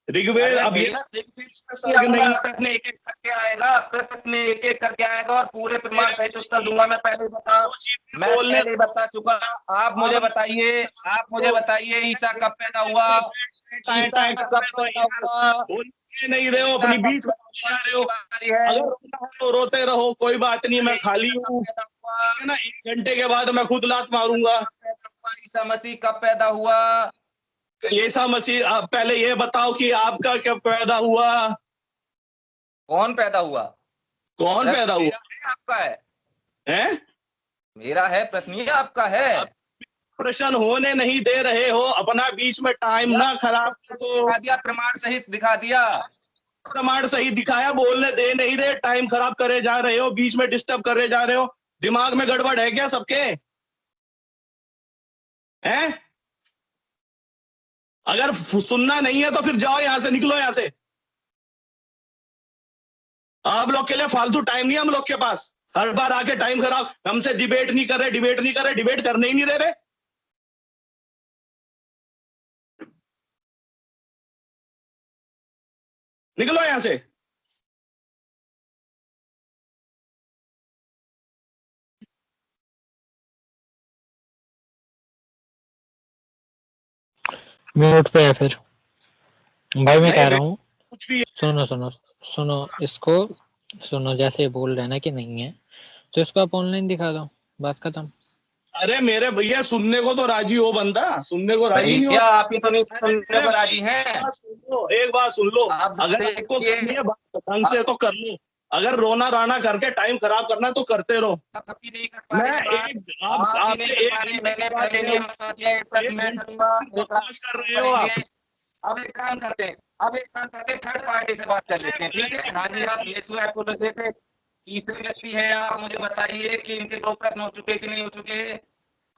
[SPEAKER 2] ऋग्वेद,
[SPEAKER 1] अरे
[SPEAKER 2] अब ये
[SPEAKER 1] भैया
[SPEAKER 2] इसमें सर्ग
[SPEAKER 1] आऊंगा,
[SPEAKER 2] नहीं
[SPEAKER 1] प्रश्न एक एक करके आएगा, प्रश्न एक एक करके आएगा और पूरे
[SPEAKER 2] है।
[SPEAKER 1] प्रमाण
[SPEAKER 2] मेरे
[SPEAKER 1] सहित उत्तर दूंगा।
[SPEAKER 2] दो चीजें बोलने
[SPEAKER 1] मैं
[SPEAKER 2] दो।
[SPEAKER 1] पहले ही बता चुका। आप मुझे
[SPEAKER 2] अब
[SPEAKER 1] बताइए, आप मुझे बताइए, ईसा कब पैदा हुआ?
[SPEAKER 2] टाइम
[SPEAKER 1] ईसा
[SPEAKER 2] टाइम
[SPEAKER 1] कब
[SPEAKER 2] करते रहो
[SPEAKER 1] पैदा
[SPEAKER 2] यार,
[SPEAKER 1] हुआ?
[SPEAKER 2] बोलने नहीं रहे हो,
[SPEAKER 1] ईसा
[SPEAKER 2] अपनी
[SPEAKER 1] कब
[SPEAKER 2] बीच में
[SPEAKER 1] पैदा
[SPEAKER 2] बोले
[SPEAKER 1] हुआ,
[SPEAKER 2] जा रहे
[SPEAKER 1] मेरी
[SPEAKER 2] हो।
[SPEAKER 1] बारी है।
[SPEAKER 2] अगर रोना है तो रोते रहो, कोई बात नहीं, मैं खाली
[SPEAKER 1] ईसा कब
[SPEAKER 2] हूँ।
[SPEAKER 1] पैदा हुआ?
[SPEAKER 2] ठीक है ना, 1 घंटे के बाद मैं खुद लात मारूंगा।
[SPEAKER 1] कब पैदा हुआ? ईसा मसीह कब पैदा हुआ?
[SPEAKER 2] ईसा मसीह, आप पहले ये बताओ कि आपका क्या पैदा हुआ।
[SPEAKER 1] कौन पैदा हुआ?
[SPEAKER 2] कौन
[SPEAKER 1] प्रश्न
[SPEAKER 2] पैदा हुआ
[SPEAKER 1] मेरा है आपका है?
[SPEAKER 2] है?
[SPEAKER 1] मेरा है प्रश्न, ये आपका है?
[SPEAKER 2] अब प्रश्न होने नहीं दे रहे हो, अपना बीच में टाइम
[SPEAKER 1] या
[SPEAKER 2] ना खराब करो।
[SPEAKER 1] दिखा दिया, प्रमाण सहित दिखा दिया।
[SPEAKER 2] प्रमाण सही दिखाया, बोलने दे नहीं रहे, टाइम खराब करे जा रहे हो, बीच में डिस्टर्ब करे जा रहे हो। दिमाग में गड़बड़ है क्या सबके? हैं? अगर सुनना नहीं है तो फिर जाओ यहां से, निकलो यहां से। आप लोग के लिए फालतू टाइम नहीं है हम लोग के पास। हर बार आके टाइम खराब, हमसे डिबेट नहीं कर रहे, डिबेट नहीं कर रहे, डिबेट करने ही नहीं दे रहे। निकलो यहां से।
[SPEAKER 3] म्यूट पे है फिर। भाई मैं
[SPEAKER 2] नहीं
[SPEAKER 3] कह
[SPEAKER 2] बे,
[SPEAKER 3] रहा हूँ,
[SPEAKER 2] कुछ भी है।
[SPEAKER 3] सुनो सुनो सुनो इसको, सुनो, जैसे बोल रहे हैं ना कि नहीं है, तो इसको आप ऑनलाइन दिखा दो, बात खत्म।
[SPEAKER 2] अरे मेरे भैया, सुनने को तो राजी हो बंदा, सुनने को राजी नहीं हो।
[SPEAKER 1] भैया आप ही तो नहीं
[SPEAKER 2] अरे
[SPEAKER 1] सुनने
[SPEAKER 2] मेरे
[SPEAKER 1] को
[SPEAKER 2] भाई,
[SPEAKER 1] राजी हैं।
[SPEAKER 2] एक बात सुन लो।
[SPEAKER 1] आप
[SPEAKER 2] अगर आपको
[SPEAKER 1] देखिए,
[SPEAKER 2] करनी है बात ढंग से
[SPEAKER 1] आप
[SPEAKER 2] तो कर लो। अगर रोना राना करके टाइम खराब करना है तो करते रहो।
[SPEAKER 1] अभी नहीं कर पा
[SPEAKER 2] मैं
[SPEAKER 1] रहे बात,
[SPEAKER 2] आप
[SPEAKER 1] आप ही नहीं
[SPEAKER 2] आपसे
[SPEAKER 1] कर पा
[SPEAKER 2] एक
[SPEAKER 1] रहे।
[SPEAKER 2] घंटे की
[SPEAKER 1] मैंने
[SPEAKER 2] बात
[SPEAKER 1] पहले
[SPEAKER 2] कह
[SPEAKER 1] नियम
[SPEAKER 2] रहा
[SPEAKER 1] बता दिया, ये
[SPEAKER 2] हूँ,
[SPEAKER 1] प्रश्न
[SPEAKER 2] एक
[SPEAKER 1] मैं
[SPEAKER 2] घंटे
[SPEAKER 1] करूंगा,
[SPEAKER 2] से
[SPEAKER 1] एक आप
[SPEAKER 2] बकवास कर रहे हो
[SPEAKER 1] करेंगे।
[SPEAKER 2] आप।
[SPEAKER 1] अब एक काम करते हैं, अब एक काम करते हैं, थर्ड पार्टी से बात कर लेते हैं, ठीक है? हाँ जी, आप यीशु एपोलोजेट तीसरे व्यक्ति है, आप मुझे बताइए कि इनके 2 प्रश्न हो चुके कि नहीं हो चुके?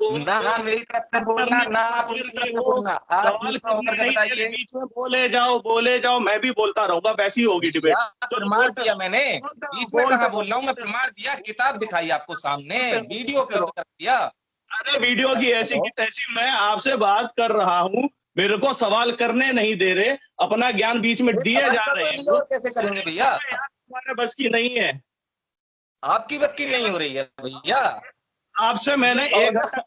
[SPEAKER 1] ना
[SPEAKER 2] तो
[SPEAKER 1] मेरी तरफ से बोलना,
[SPEAKER 2] करने
[SPEAKER 1] ना
[SPEAKER 2] को
[SPEAKER 1] आप
[SPEAKER 2] दे
[SPEAKER 1] उनकी
[SPEAKER 2] रहे
[SPEAKER 1] तरफ से
[SPEAKER 2] हो,
[SPEAKER 1] बोलना, आप
[SPEAKER 2] सवाल
[SPEAKER 1] दूसरा
[SPEAKER 2] करने
[SPEAKER 1] होकर के
[SPEAKER 2] नहीं दे रहे,
[SPEAKER 1] बताइए।
[SPEAKER 2] बीच में बोले जाओ, मैं भी बोलता रहूंगा, वैसी होगी डिबेट।
[SPEAKER 1] भैया
[SPEAKER 2] चलो
[SPEAKER 1] प्रमाण
[SPEAKER 2] बोलते
[SPEAKER 1] दिया
[SPEAKER 2] रहो,
[SPEAKER 1] मैंने, बीच में कहा बोल रहा हूँ मैं, प्रमाण दिया, किताब दिखाई आपको सामने, वीडियो
[SPEAKER 2] बोलते
[SPEAKER 1] उपलब्ध
[SPEAKER 2] रहो।
[SPEAKER 1] कर दिया।
[SPEAKER 2] अरे वीडियो की ऐसी
[SPEAKER 1] हेलो,
[SPEAKER 2] की तैसी, मैं आपसे बात कर रहा हूँ। मेरे को सवाल करने नहीं दे रहे, अपना ज्ञान बीच में दिए जा रहे हैं।
[SPEAKER 1] और कैसे करेंगे भैया?
[SPEAKER 2] तुम्हारे बस की नहीं है।
[SPEAKER 1] आपकी बस की नहीं हो रही है भैया।
[SPEAKER 2] आपसे मैंने 1 घंटा,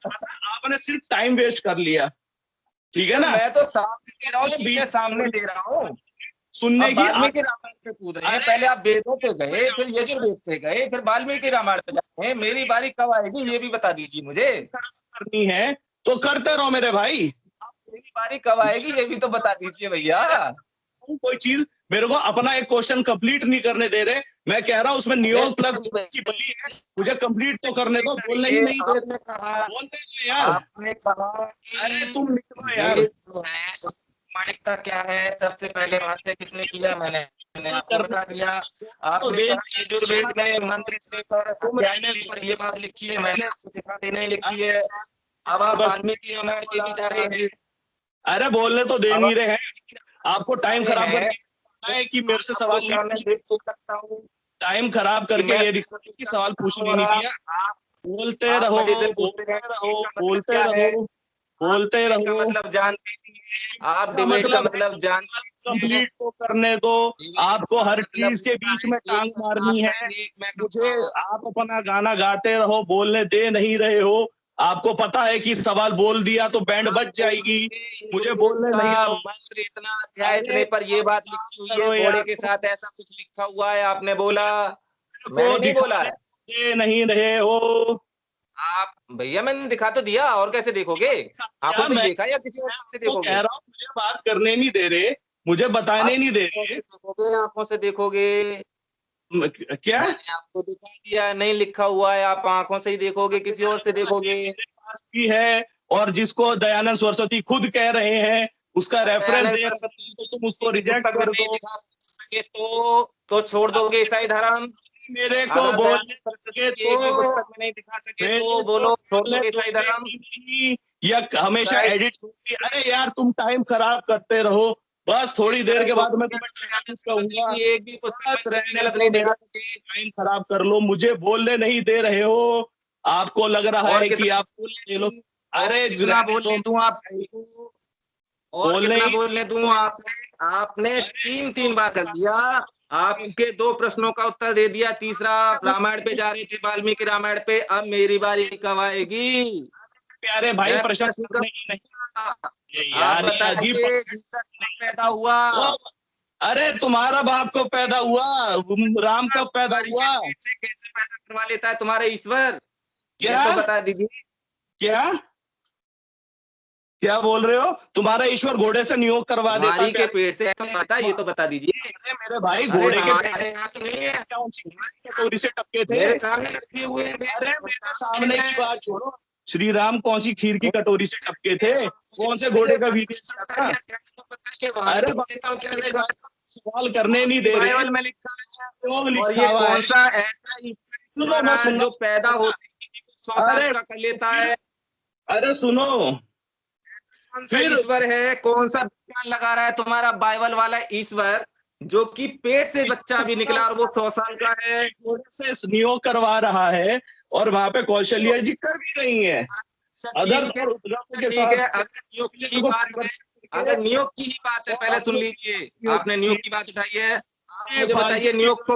[SPEAKER 2] आपने सिर्फ टाइम वेस्ट कर लिया, ठीक है ना?
[SPEAKER 1] मैं तो सामने दे रहा हूँ, चीजें सामने दे रहा हूँ।
[SPEAKER 2] सुनने की
[SPEAKER 1] वाल्मीकि रामायण पे कूद रहे हैं। पहले आप वेदों पे गए, फिर यजुर्वेद पे गए, फिर वाल्मीकि रामायण पे जाते हैं। मेरी बारी कब आएगी ये भी बता दीजिए मुझे।
[SPEAKER 2] करनी है तो करते रहो मेरे भाई।
[SPEAKER 1] मेरी बारी कब आएगी ये भी तो बता दीजिए भैया।
[SPEAKER 2] कोई चीज मेरे को अपना एक क्वेश्चन कंप्लीट नहीं करने दे रहे। मैं कह रहा हूँ उसमें नियोग प्लस की बली है, मुझे कंप्लीट तो करने दो। बोलने ही नहीं दे रहे। बोलते हो यार।
[SPEAKER 1] आपने कहा कि
[SPEAKER 2] अरे तुम निकलो यार।
[SPEAKER 1] प्रामाणिकता क्या है? सबसे पहले वास्ते किसने किया? मैंने आपको बता दिया। आपने यजुर्वेद में मंत्र पर ये बात लिखी है, मैंने आपको दिखा देने लिखी है। अब आप वाल्मीकि रामायण के भी जा रहे हैं।
[SPEAKER 2] अरे बोलने तो दे नहीं रहे हैं। आपको टाइम खराब करके है कि मेरे से सवाल
[SPEAKER 1] सकता हूँ।
[SPEAKER 2] टाइम खराब करके ये दिखा कि सवाल पूछने नहीं दिया। बोलते रहो, बोलते रहो, बोलते रहो, बोलते रहो।
[SPEAKER 1] मतलब जानते आप डिबेट का मतलब जान
[SPEAKER 2] कंप्लीट तो करने दो। आपको हर चीज के बीच में टांग मारनी है। मुझे आप अपना गाना गाते रहो, बोलने दे नहीं रहे हो। आपको पता है कि सवाल बोल दिया तो बैंड बज जाएगी। मुझे बोलने नहीं दो।
[SPEAKER 1] मंत्र इतना अध्याय इतने पर ये बात लिखी हुई है, घोड़े के साथ ऐसा कुछ लिखा हुआ है, आपने बोला, मैंने नहीं बोला है।
[SPEAKER 2] दे नहीं रहे हो
[SPEAKER 1] आप भैया, मैंने दिखा तो दिया, और कैसे देखोगे? आंखों से देखा या किसी और से देखोगे?
[SPEAKER 2] कह रहा हूँ मुझे बात करने नहीं दे रहे, मुझे बताने नहीं दे रहे।
[SPEAKER 1] देखोगे, आंखों से देखोगे।
[SPEAKER 2] क्या
[SPEAKER 1] आपको दिखा दिया, नहीं लिखा हुआ है, आप आंखों से ही देखोगे, किसी और से देखोगे?
[SPEAKER 2] भी है, और जिसको दयानंद सरस्वती खुद कह रहे हैं उसका रेफरेंस दे रहे हैं, तो तुम उसको रिजेक्ट कर दो।
[SPEAKER 1] तो छोड़ दोगे ईसाई धर्म?
[SPEAKER 2] मेरे को बोलने
[SPEAKER 1] पुस्तक में नहीं दिखा सके तो बोलो छोड़ दोगे ईसाई धर्म?
[SPEAKER 2] या हमेशा एडिट? अरे यार तुम टाइम खराब करते रहो। बस थोड़ी देर के बाद मैं तुम्हें कहूंगा
[SPEAKER 1] एक भी पुस्तक गलत नहीं दिखा सके।
[SPEAKER 2] टाइम खराब कर लो, मुझे बोलने नहीं दे रहे हो। आपको लग रहा है कि आप लोग, अरे
[SPEAKER 1] जितना बोलने दूं आप, और कितना बोलने दूं? आपने 3 बार कर दिया। आपके 2 प्रश्नों का उत्तर दे दिया, तीसरा रामायण पे जा रहे थे, वाल्मीकि रामायण पे। अब मेरी बारी कब आएगी?
[SPEAKER 2] प्यारे भाई प्रश्न नहीं यार, अजीब
[SPEAKER 1] पैदा हुआ।
[SPEAKER 2] अरे तुम्हारा बाप कब पैदा हुआ? राम कब पैदा हुआ?
[SPEAKER 1] कैसे पैदा करवा लेता है तुम्हारे ईश्वर?
[SPEAKER 2] क्या
[SPEAKER 1] तो बता दीजिए।
[SPEAKER 2] क्या क्या बोल रहे हो? तुम्हारा ईश्वर घोड़े से नियोग करवा देता
[SPEAKER 1] के पेट से आता, ये तो बता दीजिए।
[SPEAKER 2] अरे मेरे भाई घोड़े के कटोरी से टपके थे।
[SPEAKER 1] मेरे सामने रखे हुए।
[SPEAKER 2] अरे मेरे सामने की बात छोड़ो। श्री राम कौन सी खीर की कटोरी से टपके थे? कौन से घोड़े का वीडियो था? अरे सवाल करने नहीं दे रहे।
[SPEAKER 1] में लिखा हुआ है, कौन सा ऐसा जो पैदा होते 100 साल का कर लेता है?
[SPEAKER 2] अरे सुनो,
[SPEAKER 1] फिर ईश्वर है, कौन सा विज्ञान लगा रहा है तुम्हारा बाइबल वाला ईश्वर, जो कि पेट से बच्चा भी निकला और वो 100 साल का है?
[SPEAKER 2] से नियोग करवा रहा है और वहां पे कौशल्या जी कर भी रही है। अगर
[SPEAKER 1] नियोग की ही बात है, पहले सुन लीजिए। आपने नियोग की बात उठाई है, मुझे बताइए नियोग को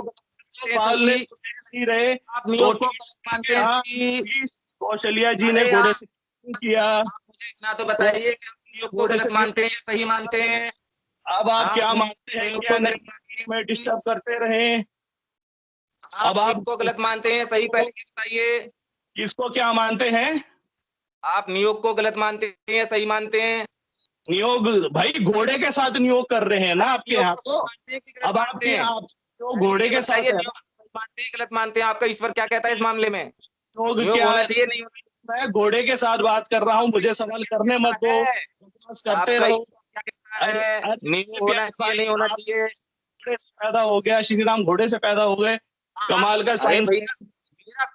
[SPEAKER 2] रहे
[SPEAKER 1] आप नियोग को मानते हैं?
[SPEAKER 2] कौशल्या जी ने घोड़े से किया।
[SPEAKER 1] मुझे इतना तो बताइए कि नियोग को गलत मानते हैं, सही मानते हैं?
[SPEAKER 2] अब आप क्या मानते हैं? क्या नहीं मैं डिस्टर्ब करते रहे।
[SPEAKER 1] अब आप को गलत मानते हैं, सही पहले बताइए।
[SPEAKER 2] किसको क्या मानते हैं?
[SPEAKER 1] आप नियोग को गलत मानते हैं, सही मानते हैं?
[SPEAKER 2] नियोग भाई घोड़े के साथ नियोग कर रहे हैं ना आपके यहाँ तो। अब आपके घोड़े के साथ
[SPEAKER 1] मानते हैं, गलत मानते हैं? आपका ईश्वर क्या कहता है इस मामले में?
[SPEAKER 2] नियोग क्या होना चाहिए? नहीं, मैं घोड़े के साथ बात कर रहा हूँ, मुझे सवाल करने मत दो, करते रहो।
[SPEAKER 1] होना चाहिए, नहीं होना चाहिए?
[SPEAKER 2] पैदा हो गया, श्री राम घोड़े से पैदा हो गए, कमाल का साइंस।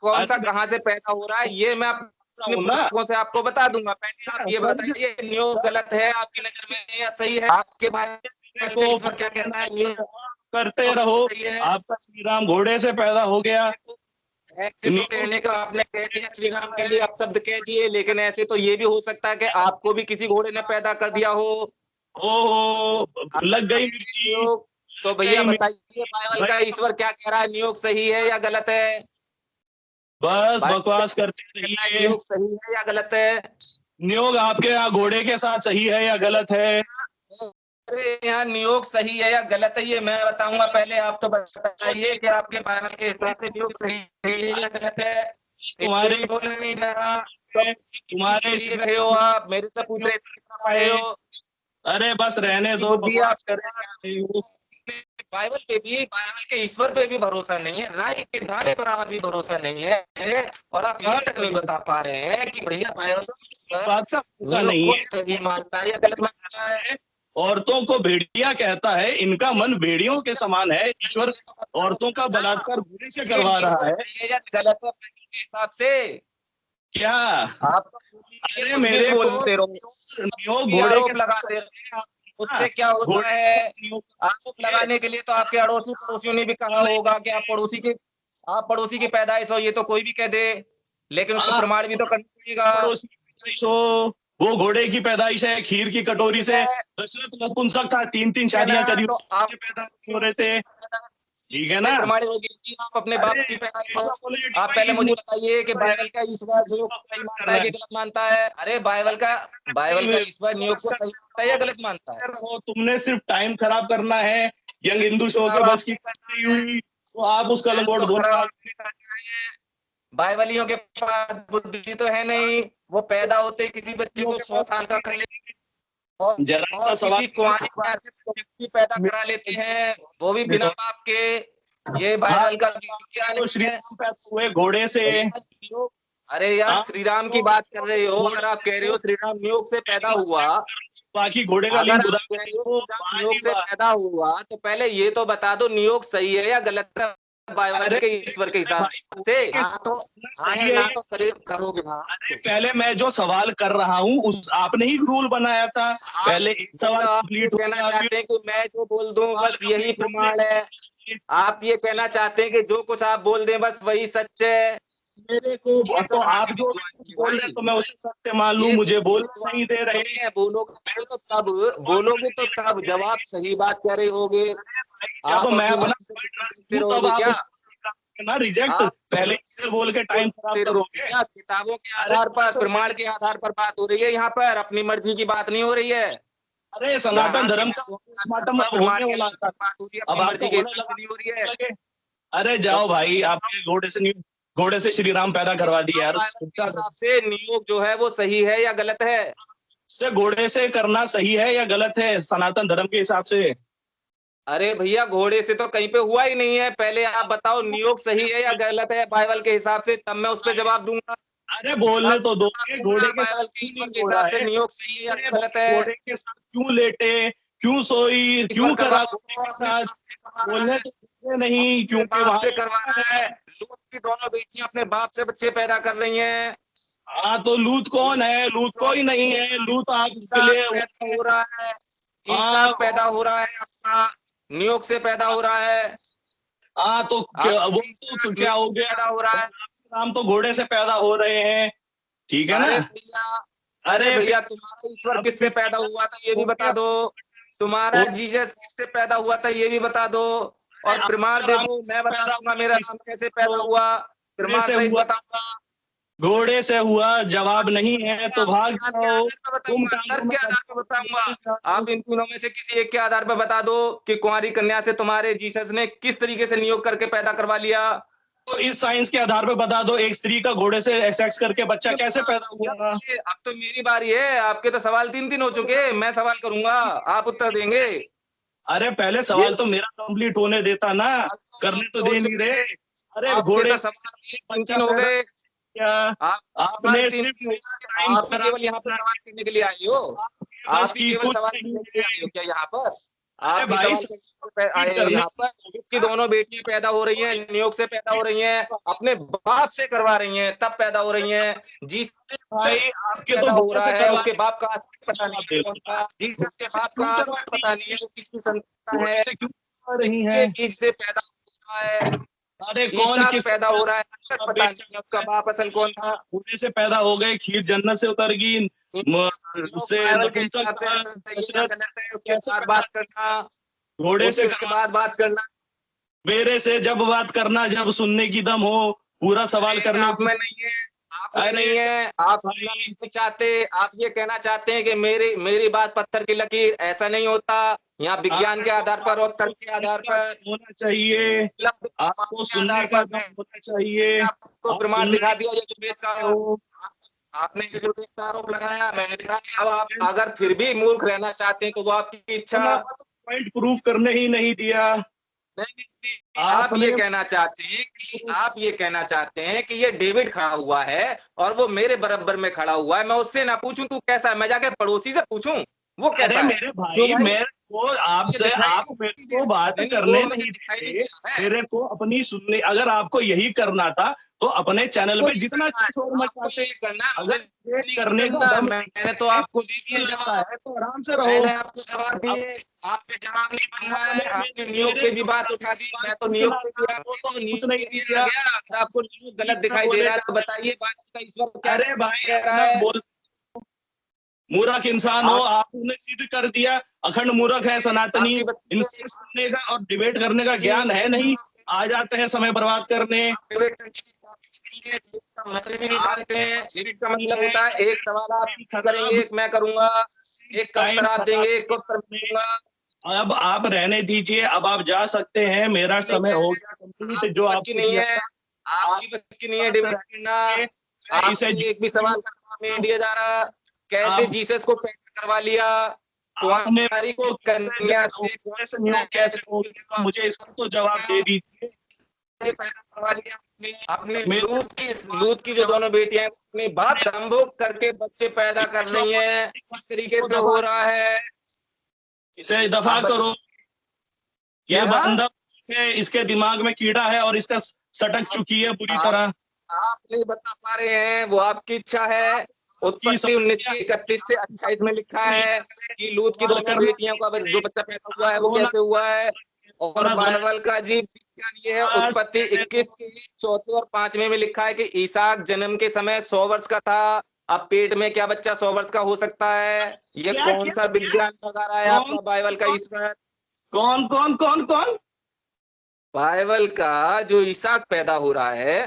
[SPEAKER 1] कौन सा कहाँ से पैदा हो रहा है ये मैं अपने पुस्तकों से आपको बता दूंगा। पहले आप ये बताइए, नियोग गलत है आपकी नजर में या सही है? आपके बारे में क्या कहना है?
[SPEAKER 2] करते रहो। आपका श्री राम घोड़े से पैदा हो गया,
[SPEAKER 1] ऐसे तो कहने का आपने कह दिया, श्री राम के लिए आप शब्द कह दिए, लेकिन ऐसे तो ये भी हो सकता है कि आपको भी किसी घोड़े ने पैदा कर दिया हो।
[SPEAKER 2] ओ लग गई मिर्ची,
[SPEAKER 1] नियोग, तो भैया बताइए बाइबल का ईश्वर क्या कह रहा है, नियोग सही है या गलत है?
[SPEAKER 2] बस बकवास करते रहिए।
[SPEAKER 1] नियोग सही है या गलत है?
[SPEAKER 2] नियोग आपके यहाँ घोड़े के साथ सही है या गलत है?
[SPEAKER 1] अरे यहाँ नियोग सही है या गलत है ये मैं बताऊंगा, पहले आप तो बताइए कि आपके बाइबल के हिसाब से नियोग सही है या गलत है।
[SPEAKER 2] तुम्हारे
[SPEAKER 1] बोलने नहीं जा रहा,
[SPEAKER 2] तुम्हारे
[SPEAKER 1] रहे हो आप मेरे से पूछ रहे हो।
[SPEAKER 2] अरे बस रहने दो,
[SPEAKER 1] बुद्धि आप
[SPEAKER 2] करें।
[SPEAKER 1] बाइबल पे भी, बाइबल के ईश्वर पे भी भरोसा नहीं है, राय के दाने पर भी भरोसा नहीं है, और आप यहाँ तक नहीं बता पा रहे हैं कि भैया बाइबल
[SPEAKER 2] इस बात का भरोसा नहीं है,
[SPEAKER 1] सही मानता है या गलत मानता है।
[SPEAKER 2] औरतों को भेड़िया कहता है, इनका मन भेड़ियों के समान है। ईश्वर औरतों का बलात्कार घोड़े से करवा रहा है,
[SPEAKER 1] गलत है के हिसाब से
[SPEAKER 2] क्या?
[SPEAKER 1] आप
[SPEAKER 2] अरे मेरे को
[SPEAKER 1] नियोग घोड़े के लगाते रहे, उससे क्या होता है? आरोप लगाने के लिए तो आपके अड़ोसी पड़ोसियों ने भी कहा होगा कि आप पड़ोसी की पैदाइश हो, ये तो कोई भी कह दे, लेकिन उसको प्रमाण भी तो करना पड़ेगा।
[SPEAKER 2] वो घोड़े की पैदाइश है, खीर की कटोरी से दशरथ नपुंसक था, 3 शादियां करी,
[SPEAKER 1] तो आप
[SPEAKER 2] पैदा हो रहे थे, ठीक है ना?
[SPEAKER 1] प्रमाणित होगी कि आप अपने बाप की पैदाइश हो। आप पहले मुझे बताइए कि बाइबल का ईश्वर नियोग को सही मानता है कि गलत मानता है? अरे बाइबल का ईश्वर नियोग को सही मानता है या गलत मानता है?
[SPEAKER 2] तुमने सिर्फ टाइम खराब करना है, यंग हिंदू शो के बस की नहीं हुई तो आप उसका लंगोट धोना।
[SPEAKER 1] बाइबलियों के पास बुद्धि तो है नहीं, वो पैदा होते किसी बच्चे को 100 साल का कर लेते और
[SPEAKER 2] जरा सा सवाल
[SPEAKER 1] कुंवारी पैदा करा लेते हैं, वो भी बिना बाप के। ये बाइबल का
[SPEAKER 2] तो श्री राम पैदा हुए घोड़े से।
[SPEAKER 1] अरे यार श्री राम की बात कर रहे हो, अगर आप कह रहे हो श्री राम नियोग से पैदा हुआ,
[SPEAKER 2] बाकी घोड़े का लिंग
[SPEAKER 1] नियोग से पैदा हुआ, तो पहले ये तो बता दो नियोग सही है या गलत है बाइबल के ईश्वर के हिसाब से। करोगे ना?
[SPEAKER 2] अरे पहले मैं जो सवाल कर रहा हूँ उस आपने ही रूल बनाया था, पहले एक सवाल कंप्लीट
[SPEAKER 1] कहना चाहते हैं कि मैं जो बोल दूं बस यही प्रमाण है। आप ये कहना चाहते हैं कि जो कुछ आप बोल दें बस वही सच है।
[SPEAKER 2] मेरे को तो आप जो बोल रहे तो मैं उसे सत्य मान लूं, मुझे बोल नहीं दे रहे हैं।
[SPEAKER 1] बोलोगे तो तब जवाब सही बात कह रहे होगे।
[SPEAKER 2] जब मैं अपना तब आप ना रिजेक्ट पहले बोल के टाइम खराब करोगे।
[SPEAKER 1] किताबों के आधार पर, प्रमाण के आधार पर बात हो रही है, यहाँ पर अपनी मर्जी की बात नहीं हो रही है।
[SPEAKER 2] अरे सनातन धर्म का पोस्टमार्टम होने वाला था, अब मर्जी की नहीं हो रही है। अरे जाओ भाई, आपने घोड़े से श्री राम पैदा करवा दिया यार।
[SPEAKER 1] हिसाब से नियोग जो है वो सही है या गलत है?
[SPEAKER 2] से घोड़े से करना सही है या गलत है सनातन धर्म के हिसाब से?
[SPEAKER 1] अरे भैया घोड़े से तो कहीं पे हुआ ही नहीं है, पहले आप बताओ नियोग सही है या गलत है बाइबल के हिसाब से, तब मैं उस पर जवाब दूंगा।
[SPEAKER 2] अरे बोलने तो दो, घोड़े के साथ
[SPEAKER 1] हिसाब से नियोग सही है या गलत है?
[SPEAKER 2] घोड़े के साथ क्यों लेटे, क्यों सोई, क्यों करा घोड़े के साथ? बोलने तो नहीं, क्योंकि वहां से
[SPEAKER 1] करवा रहा है। लूत की दोनों बेटियां अपने बाप से बच्चे पैदा कर रही हैं।
[SPEAKER 2] हाँ तो लूत कौन है? लूत कोई नहीं है, लूत आपके लिए
[SPEAKER 1] हो रहा है, पैदा हो रहा है, अपना नियोग से पैदा हो रहा है।
[SPEAKER 2] हाँ तो वो तो क्या हो गया,
[SPEAKER 1] पैदा हो रहा है।
[SPEAKER 2] राम तो घोड़े से पैदा हो रहे हैं, ठीक है ना?
[SPEAKER 1] अरे भैया तुम्हारा ईश्वर किससे पैदा हुआ था ये भी बता दो, तुम्हारा जीसस किससे पैदा हुआ था ये भी बता दो, और प्रमाण दे दो, मैं बता दूंगा मेरा नाम कैसे पैदा हुआ, प्रमाण से बताऊंगा।
[SPEAKER 2] घोड़े से हुआ, जवाब नहीं है तो भाग जाओ।
[SPEAKER 1] तुम के आधार पर बताऊंगा, आप इन तीनों में से किसी एक के आधार पर बता दो कि कुंवारी कन्या से तुम्हारे जीसस ने किस तरीके से नियोग करके पैदा करवा लिया।
[SPEAKER 2] तो इस साइंस के आधार पर बता दो, एक स्त्री का घोड़े से सेक्स करके बच्चा कैसे पैदा हुआ?
[SPEAKER 1] अब तो मेरी बारी है, आपके तो सवाल 3 हो चुके, मैं सवाल करूंगा, आप उत्तर देंगे।
[SPEAKER 2] अरे पहले सवाल तो मेरा कंप्लीट होने देता ना, करने तो दे नहीं रहे। अरे घोड़े
[SPEAKER 1] सवाल हो गए क्या? आपने केवल यहाँ पर सवाल करने के लिए आई हो? आप केवल सवाल करने के लिए आई हो क्या यहाँ पर? आप आए यहाँ पर की दोनों बेटियां पैदा हो रही हैं, नियोग से पैदा हो रही हैं, अपने बाप से करवा रही हैं, तब पैदा हो रही हैं। जीसस भाई आपके पैदा हो रहा है, उसके बाप का पता नहीं है, जीसस के बाप का पता नहीं है वो किसकी संतान है, क्यों रही है, किससे पैदा हो रहा है,
[SPEAKER 2] अरे कौन
[SPEAKER 1] ईसाक
[SPEAKER 2] किस
[SPEAKER 1] पैदा हो रहा है, पता नहीं उसका बाप असल कौन था।
[SPEAKER 2] घोड़े से पैदा हो गए, खीर जन्नत से उतर गई, उससे
[SPEAKER 1] बाइबल के
[SPEAKER 2] नपुंसक
[SPEAKER 1] हिसाब से
[SPEAKER 2] था,
[SPEAKER 1] ये गलत है, उसके
[SPEAKER 2] कैसे
[SPEAKER 1] बाद बात करना,
[SPEAKER 2] घोड़े से
[SPEAKER 1] उसके बाद बात करना।
[SPEAKER 2] मेरे से जब बात करना, जब सुनने की दम हो, पूरा सवाल करने
[SPEAKER 1] आप
[SPEAKER 2] की।
[SPEAKER 1] में नहीं है, आप में
[SPEAKER 2] अरे
[SPEAKER 1] नहीं है, आप
[SPEAKER 2] भाई,
[SPEAKER 1] नहीं चाहते, आप ये कहना चाहते हैं कि मेरी मेरी बात पत्थर की लकीर, ऐसा नहीं होता। यहाँ विज्ञान के आधार पर और तर्क के आधार पर,
[SPEAKER 2] होना चाहिए, आपको
[SPEAKER 1] के
[SPEAKER 2] सुनने
[SPEAKER 1] आधार
[SPEAKER 2] का
[SPEAKER 1] पर
[SPEAKER 2] दम होना चाहिए।
[SPEAKER 1] आपको
[SPEAKER 2] आप
[SPEAKER 1] प्रमाण
[SPEAKER 2] सुनने
[SPEAKER 1] दिखा दिया, ये जो वेद का
[SPEAKER 2] हो,
[SPEAKER 1] आपने जो वेद का आरोप लगाया, मैंने दिखा दिया। अब आप अगर फिर भी मूर्ख रहना चाहते हैं तो वो आपकी इच्छा।
[SPEAKER 2] पॉइंट प्रूफ करने ही नहीं दिया।
[SPEAKER 1] नहीं, आप ये कहना चाहते हैं कि आप ये कहना चाहते हैं कि ये डेविड खड़ा हुआ है और वो मेरे बराबर में खड़ा हुआ है, मैं उससे ना पूछूं तू कैसा है, मैं जाके पड़ोसी से पूछूं वो कैसा
[SPEAKER 2] अरे
[SPEAKER 1] है।
[SPEAKER 2] मेरे भाई, मेरे को आपसे, आप मेरे को बात करने नहीं देते, मेरे को अपनी सुनने, अगर आपको यही करना था तो अपने चैनल पे जितना शोर मचाते
[SPEAKER 1] करना,
[SPEAKER 2] अगर करने का दम
[SPEAKER 1] मैंने तो आपको दे दिया जवाब,
[SPEAKER 2] है तो आराम से रहो।
[SPEAKER 1] मैंने आपको जवाब दिए, आपके जवाब नहीं बन रहा है। आपने नियोग की भी बात उठा दी, मैं तो नियोग
[SPEAKER 2] कुछ नहीं किया।
[SPEAKER 1] अगर आपको नियोग गलत दिखाई दे रहा है तो बताइए बात का ईश्वर क्या
[SPEAKER 2] अरे भाई,
[SPEAKER 1] कह रहा है।
[SPEAKER 2] बोल, मूर्ख इंसान हो, आपने सिद्ध कर दिया, अखंड मूर्ख है सनातनी, इनसे सुनने का और डिबेट करने का ज्ञान है नहीं, आ जाते हैं समय बर्बाद करने।
[SPEAKER 1] मतलब ही निकालते हैं, डिबेट का मतलब होता है एक सवाल आप करेंगे, एक मैं करूंगा, एक का उत्तर आप देंगे, एक का उत्तर मैं दूंगा।
[SPEAKER 2] अब आप रहने दीजिए, अब आप जा सकते हैं, मेरा समय हो गया कंप्लीट। जो आपकी
[SPEAKER 1] नहीं है, आपकी बस की नहीं है डिबेट करना,
[SPEAKER 2] इसे
[SPEAKER 1] एक भी सवाल का जवाब नहीं दिया जा रहा। कैसे जीसस को पैदा करवा लिया,
[SPEAKER 2] आपने को कन्या से कैसे हो गया, मुझे इसका तो जवाब दे दीजिए।
[SPEAKER 1] पैदा करवा लिया अपने लूत की जो दोनों बेटियां अपने बाप दंभोग करके बच्चे पैदा कर रही हैं, इस तरीके से हो रहा है।
[SPEAKER 2] इसे दफा करो, ये बंदा है, इसके दिमाग में कीड़ा है और इसका सटक चुकी है बुरी तरह।
[SPEAKER 1] आप नहीं बता पा रहे हैं, वो आपकी इच्छा है। उत्पत्ति 1931 से 28 में लिखा है कि लूत की दोनों बेटियों का जो बच्चा पैदा हुआ है वो कैसे हुआ है। और बाइबल का जी विज्ञान ये है, उत्पत्ति 21 के 4 और 5 में लिखा है कि ईसाक जन्म के समय 100 वर्ष का था। अब पेट में क्या बच्चा 100 वर्ष का हो सकता है? ये कौन सा विज्ञान लगा रहा है आपका बाइबल का ईश्वर?
[SPEAKER 2] कौन कौन कौन कौन?
[SPEAKER 1] बाइबल का जो ईसाक पैदा हो रहा है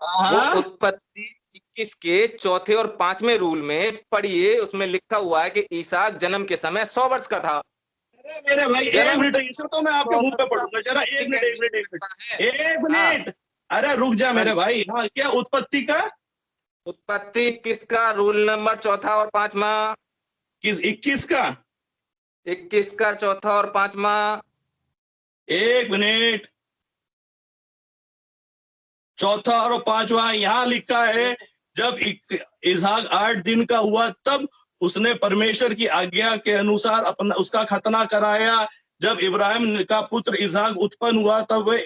[SPEAKER 1] वो उत्पत्ति 21 के 4 और 5वें रूल में पढ़िए, उसमें लिखा हुआ है कि ईसाक जन्म के समय 100 वर्ष का था।
[SPEAKER 2] मेरे भाई एक मिनट, इसे तो मैं आपके मुंह पे पढ़ूंगा, जरा एक मिनट। अरे रुक जा मेरे भाई। हाँ, क्या उत्पत्ति का?
[SPEAKER 1] उत्पत्ति 21 का रूल नंबर 4 और 5वां।
[SPEAKER 2] किस 21 का?
[SPEAKER 1] 21 का 4 और 5वां।
[SPEAKER 2] एक मिनट, 4 और 5वां यहाँ लिखा है, जब इसहाक 8 दिन का हुआ तब उसने परमेश्वर की आज्ञा के अनुसार अपना उसका खतना कराया। जब इब्राहिम का पुत्र इसहाक उत्पन्न हुआ तब वह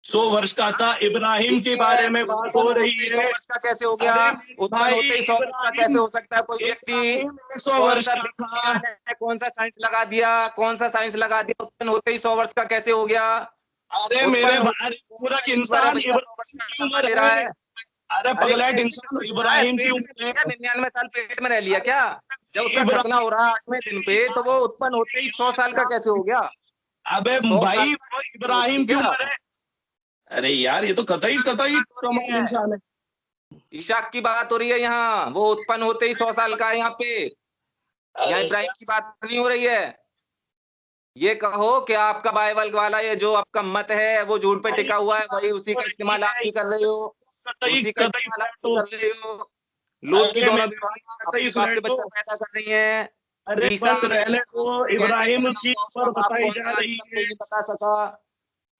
[SPEAKER 2] 100 वर्ष का था। इब्राहिम के बारे में बात हो रही है।
[SPEAKER 1] 100 वर्ष का कैसे हो गया? उत्पन्न होते ही 100 वर्ष का कैसे हो सकता है? कोई व्यक्ति
[SPEAKER 2] 100 वर्ष का था।
[SPEAKER 1] कौन सा साइंस लगा दिया, कौन सा साइंस लगा दिया? उत्पन्न होते ही 100 वर्ष का कैसे हो गया?
[SPEAKER 2] अरे मेरे पूरा इंसान
[SPEAKER 1] दे रहा है।
[SPEAKER 2] अरे पगलेट इंसान इब्राहिम की उम्र
[SPEAKER 1] 99 साल पेट में रह लिया क्या? जब उसका खतना हो रहा है 8वें दिन पे, तो वो उत्पन्न होते ही 100 साल का कैसे हो गया?
[SPEAKER 2] अबे भाई, इब्राहिम की उम्र है। अरे यार, ये तो कतई इंसान है।
[SPEAKER 1] ईसाक की बात हो रही है यहाँ, वो उत्पन्न होते ही 100 साल का है यहाँ पे। यहाँ इब्राहिम की बात नहीं हो रही है। ये कहो कि आपका बाइबल वाला ये जो आपका मत है वो झूठ पे टिका हुआ है, वही उसी का इस्तेमाल आप भी कर रहे हो, उसी का इस्तेमाल आप कर रहे हो। लूत की दोनों बाप से बच्चा पैदा कर रही है।
[SPEAKER 2] अरे बस रहने दो, इब्राहिम की उम्र बताई जा रही है।
[SPEAKER 1] बता सका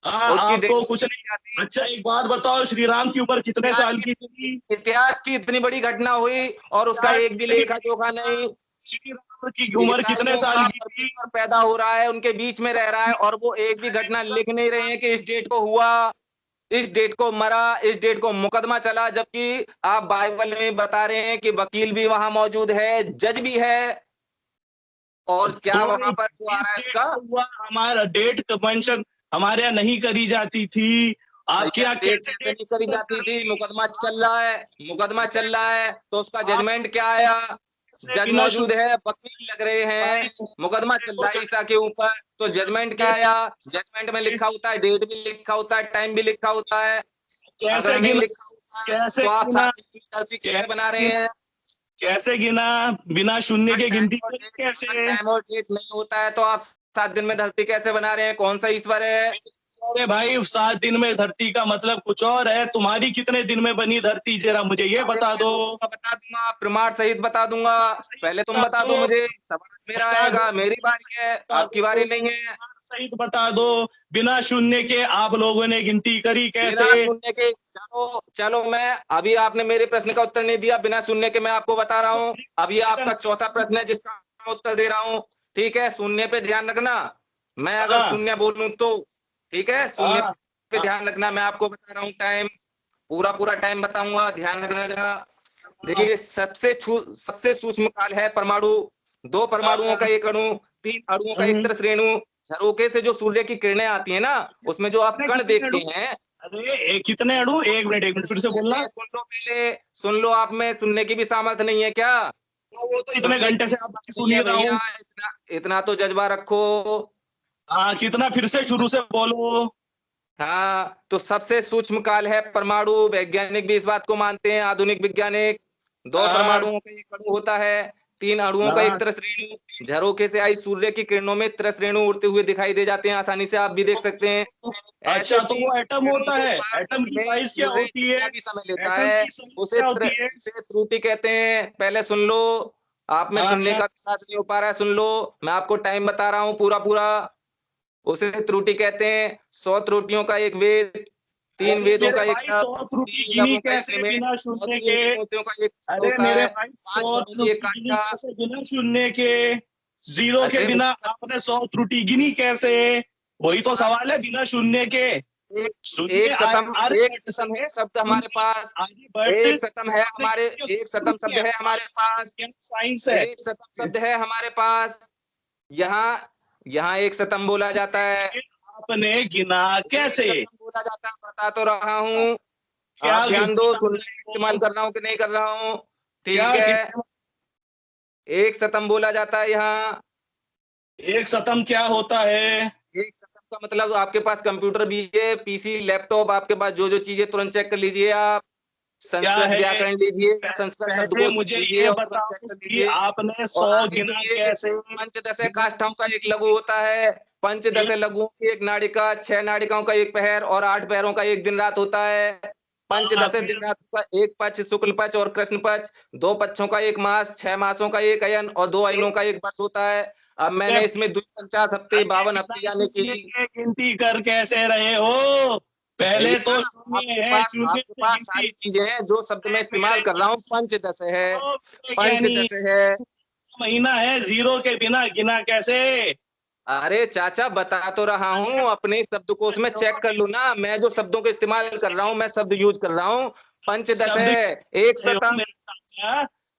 [SPEAKER 2] आपको कुछ नहीं आती। अच्छा एक बात बताओ, श्री राम की उम्र कितने साल की थी?
[SPEAKER 1] इतिहास की इतनी बड़ी घटना हुई और उसका एक भी लेखा जोखा नहीं।
[SPEAKER 2] श्री राम की उम्र कितने साल की थी?
[SPEAKER 1] पैदा हो रहा है, उनके बीच में रह रहा है और वो एक भी घटना लिख नहीं रहे हैं कि इस डेट को हुआ, इस डेट को मरा, इस डेट को मुकदमा चला। जबकि आप बाइबल में बता रहे हैं कि वकील भी वहां मौजूद है, जज भी है। और क्या
[SPEAKER 2] तो
[SPEAKER 1] वहां पर हुआ है इसका?
[SPEAKER 2] हमारा डेट मेंशन हमारे यहाँ नहीं करी जाती थी, आप क्या
[SPEAKER 1] डेट कैसे नहीं करी जाती थी? मुकदमा चल रहा है तो उसका जजमेंट क्या आया? जज मौजूद है, वकील लग रहे हैं, मुकदमा चल रहा है ईसा के ऊपर, तो जजमेंट क्या आया? जजमेंट में लिखा होता है, डेट भी लिखा होता है, टाइम भी लिखा होता है। अगर नहीं लिखा होता है तो आप 7 दिन की धरती कैसे बना रहे हैं?
[SPEAKER 2] कैसे गिना? बिना शून्य के गिनती कैसे?
[SPEAKER 1] टाइम और डेट नहीं होता है तो आप 7 दिन में धरती कैसे बना रहे हैं? कौन सा ईश्वर है?
[SPEAKER 2] अरे भाई 7 दिन में धरती का मतलब कुछ और है। तुम्हारी कितने दिन में बनी धरती, जरा मुझे ये बता दो।
[SPEAKER 1] बता दूंगा, प्रमाण सहित बता दूंगा। पहले तुम बता दो मुझे, सवाल मेरा आएगा, मेरी बारी है, आपकी बारी नहीं है।
[SPEAKER 2] सहित बता दो। बिना शून्य के आप लोगों ने गिनती करी कैसे?
[SPEAKER 1] बिना सुनने के, चलो मैं, अभी आपने मेरे प्रश्न का उत्तर नहीं दिया, बिना सुनने के मैं आपको बता रहा हूँ। अभी आपका चौथा प्रश्न है जिसका मैं उत्तर दे रहा हूँ। ठीक है, शून्य पे ध्यान रखना। मैं अगर शून्य बोलूं तो ठीक है, शून्य पे ध्यान रखना। मैं आपको बता रहा हूँ टाइम, पूरा टाइम बताऊंगा, ध्यान रखना जरा। देखिए, सबसे सूक्ष्म काल है परमाणु। 2 परमाणुओं का एक अणु, 3 अणुओं का एक तरस रेणु। झरोखे से जो सूर्य की किरणें आती है ना, उसमें जो आप कण देखते हैं।
[SPEAKER 2] अरे कितने अणु? एक मिनट फिर से बोलना।
[SPEAKER 1] सुन लो पहले, सुन लो। आप में सुनने की भी सामर्थ्य नहीं है क्या?
[SPEAKER 2] वो तो इतने घंटे से आप सुन ही रहा हूँ।
[SPEAKER 1] इतना तो जज्बा रखो।
[SPEAKER 2] हाँ, कितना? फिर से शुरू से बोलो।
[SPEAKER 1] हाँ, तो सबसे सूक्ष्म काल है परमाणु। वैज्ञानिक भी इस बात को मानते हैं, आधुनिक वैज्ञानिक। 2 परमाणुओं का एक अणु होता है, 3 अणुओं का एक तरस रेणु। झरोखे से आई सूर्य की किरणों में तरस रेणु उड़ते हुए दिखाई दे जाते हैं, आसानी से आप भी देख सकते हैं।
[SPEAKER 2] अच्छा, तो वो एटम होता है। एटम की साइज क्या होती है?
[SPEAKER 1] भी समय लेता है, उसे त्रुटि कहते हैं। पहले सुन लो, आप में सुनने का विश्वास नहीं हो पा रहा है, सुन लो। मैं आपको टाइम बता रहा हूँ पूरा। उसे त्रुटि कहते हैं। 100 त्रुटियों का एक वेद, 3 वेदों का एक
[SPEAKER 2] 100 त्रुटि गिनी कैसे बिना शून्य के? अरे मेरे भाई 100 त्रुटि गिनी कैसे बिना शून्य के? 0 के बिना आपने 100 त्रुटि गिनी कैसे? वही तो सवाल है, बिना शून्य के।
[SPEAKER 1] एक सतम है शब्द हमारे पास, एक सतम है हमारे, एक सतम शब्द है हमारे पास,
[SPEAKER 2] साइंस है।
[SPEAKER 1] एक सतम शब्द है हमारे पास। यहाँ एक सतम बोला जाता है।
[SPEAKER 2] आपने गिना कैसे?
[SPEAKER 1] बोला जाता है, बता तो रहा हूँ। आप ध्यान दो, सुनने इस्तेमाल कर रहा हूँ कि नहीं कर रहा हूँ? ठीक है, एक सतम बोला जाता है यहाँ।
[SPEAKER 2] एक सतम क्या होता है?
[SPEAKER 1] एक सतम का मतलब आपके पास कंप्यूटर भी है, पीसी, लैपटॉप, आपके पास जो चीजें तुरंत चेक कर लीजिए। आप संस्कृत व्याकरण लीजिए या संस्कृत शब्दकोश
[SPEAKER 2] मुझे
[SPEAKER 1] लीजिए
[SPEAKER 2] ये
[SPEAKER 1] और
[SPEAKER 2] बताओ कि आपने 100 गिना कैसे?
[SPEAKER 1] पंचदश काष्ठों का एक लघु होता है। पंचदश लघुओं की एक नाड़िका, 6 नाड़िकाओं का एक पहर और 8 पहरों का एक दिन रात होता है। पंचदश दिन रात का एक पक्ष शुक्ल पक्ष और कृष्ण पक्ष, 2 पक्षों का एक मास, 6 मासों का एक अयन और 2 अयनों का एक वर्ष होता है। अब मैंने इसमें 249 हफ्ते, 52 हफ्ते यानी कि
[SPEAKER 2] गिनती कर कैसे रहे हो? पहले तो
[SPEAKER 1] आपके पास सारी चीजें हैं जो शब्द में इस्तेमाल कर रहा हूँ। पंचदश है, पंचदश है।
[SPEAKER 2] महीना है, 0 के बिना गिना कैसे?
[SPEAKER 1] अरे चाचा, बता तो रहा हूँ, अपने शब्दकोश में चेक कर लो ना। मैं जो शब्दों का इस्तेमाल कर रहा हूँ, मैं शब्द यूज कर रहा हूँ। पंचदश है, एक सतम।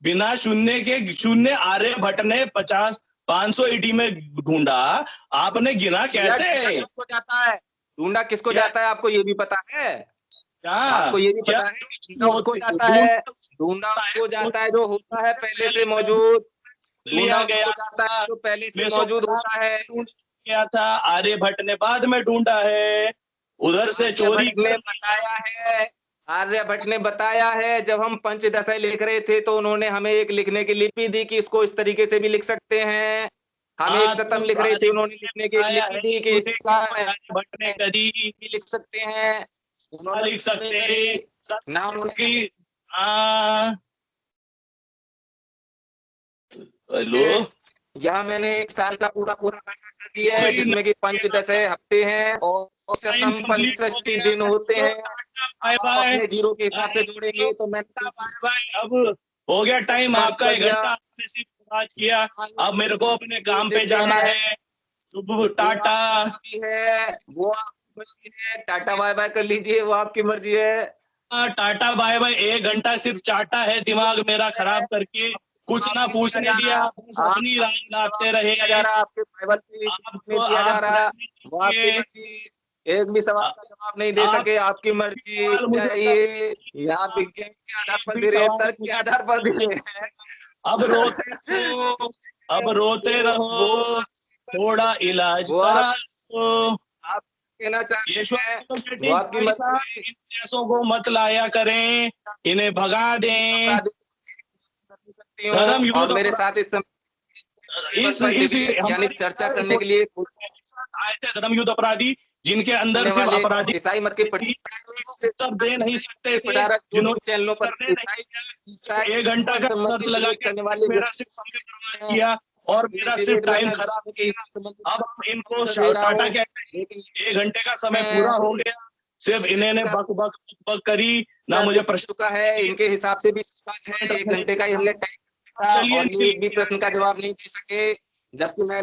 [SPEAKER 2] बिना शून्य के, शून्य आर्यभट्ट ने 500 ईडी में ढूंढा, आपने गिना कैसे?
[SPEAKER 1] किसको जाता है ढूंढा, किसको जाता है आपको ये भी पता है? आपको ये भी पता है किसको जाता है? ढूंढा उसको जाता है जो होता है पहले से मौजूद। ढूंढा उसको जाता है जो पहले से मौजूद होता है।
[SPEAKER 2] क्या था? आर्यभट्ट ने बाद में ढूंढा है, उधर से चोरी
[SPEAKER 1] ने बताया है। आर्यभट्ट ने बताया है, जब हम पंचदश लिख रहे थे तो उन्होंने हमें एक लिखने की लिपि दी कि इसको इस तरीके से भी लिख सकते हैं। हम एक सतम लिख रहे थे, उन्होंने लिखने की लिपि दी कि
[SPEAKER 2] आर्यभट्ट ने करी
[SPEAKER 1] लिख सकते हैं,
[SPEAKER 2] लिख सकते हैं
[SPEAKER 1] नाम।
[SPEAKER 2] हेलो,
[SPEAKER 1] यहाँ मैंने 1 साल का पूरा कर दिया है, जिसमें कि पंचदश हफ्ते हैं और सतम 65 दिन होते हैं। अपने 0 के हिसाब से जोड़ेंगे तो मैं
[SPEAKER 2] अब हो गया टाइम आपका, 1 घंटा आज किया। अब मेरे को अपने काम पे जाना है। शुभ टाटा
[SPEAKER 1] है, वो आपकी मर्जी है। टाटा बाय बाय कर लीजिए, वो आपकी मर्जी है।
[SPEAKER 2] Tata bye bye. 1 घंटा सिर्फ चाटा है, दिमाग मेरा खराब करके, कुछ ना पूछने दिया, बस अपनी राय लाते रहे।
[SPEAKER 1] आपके बाइबल पे दिया जा रहा, वो आपकी मर्जी। एक भी सवाल का जवाब नहीं दे सके। आपकी मर्जी चाहिए, यहाँ विज्ञान के आधार पर दे रहे हैं, तर्क के आधार पर दे रहे हैं।
[SPEAKER 2] अब रोते रहो, थोड़ा इलाज करा लो।
[SPEAKER 1] आप कहना चाहते हैं
[SPEAKER 2] बेटी भाई साहब, इन कैसों को मत लाया करें, इन्हें भगा दें। धर्म युद्ध
[SPEAKER 1] मेरे साथ इस समय चर्चा करने के लिए
[SPEAKER 2] आए थे धर्म युद्ध अपराधी, जिनके अंदर सिर्फ अपराधी
[SPEAKER 1] ईसाई मत के
[SPEAKER 2] उत्तर दे नहीं सकते थे, जिन्होंने
[SPEAKER 1] चैनलों पर
[SPEAKER 2] 1 घंटा का शर्त लगा के मेरा सिर्फ समय बर्बाद किया और मेरा सिर्फ टाइम खराब किया। अब इनको टाटा कहते हैं, 1 घंटे का समय पूरा हो गया, सिर्फ इन्होंने बक बक बक करी ना, मुझे प्रश्न
[SPEAKER 1] चुका है। इनके हिसाब से भी है 1 घंटे का ही हमने टाइम, चलिए एक भी प्रश्न का जवाब नहीं दे सके, जबकि मैं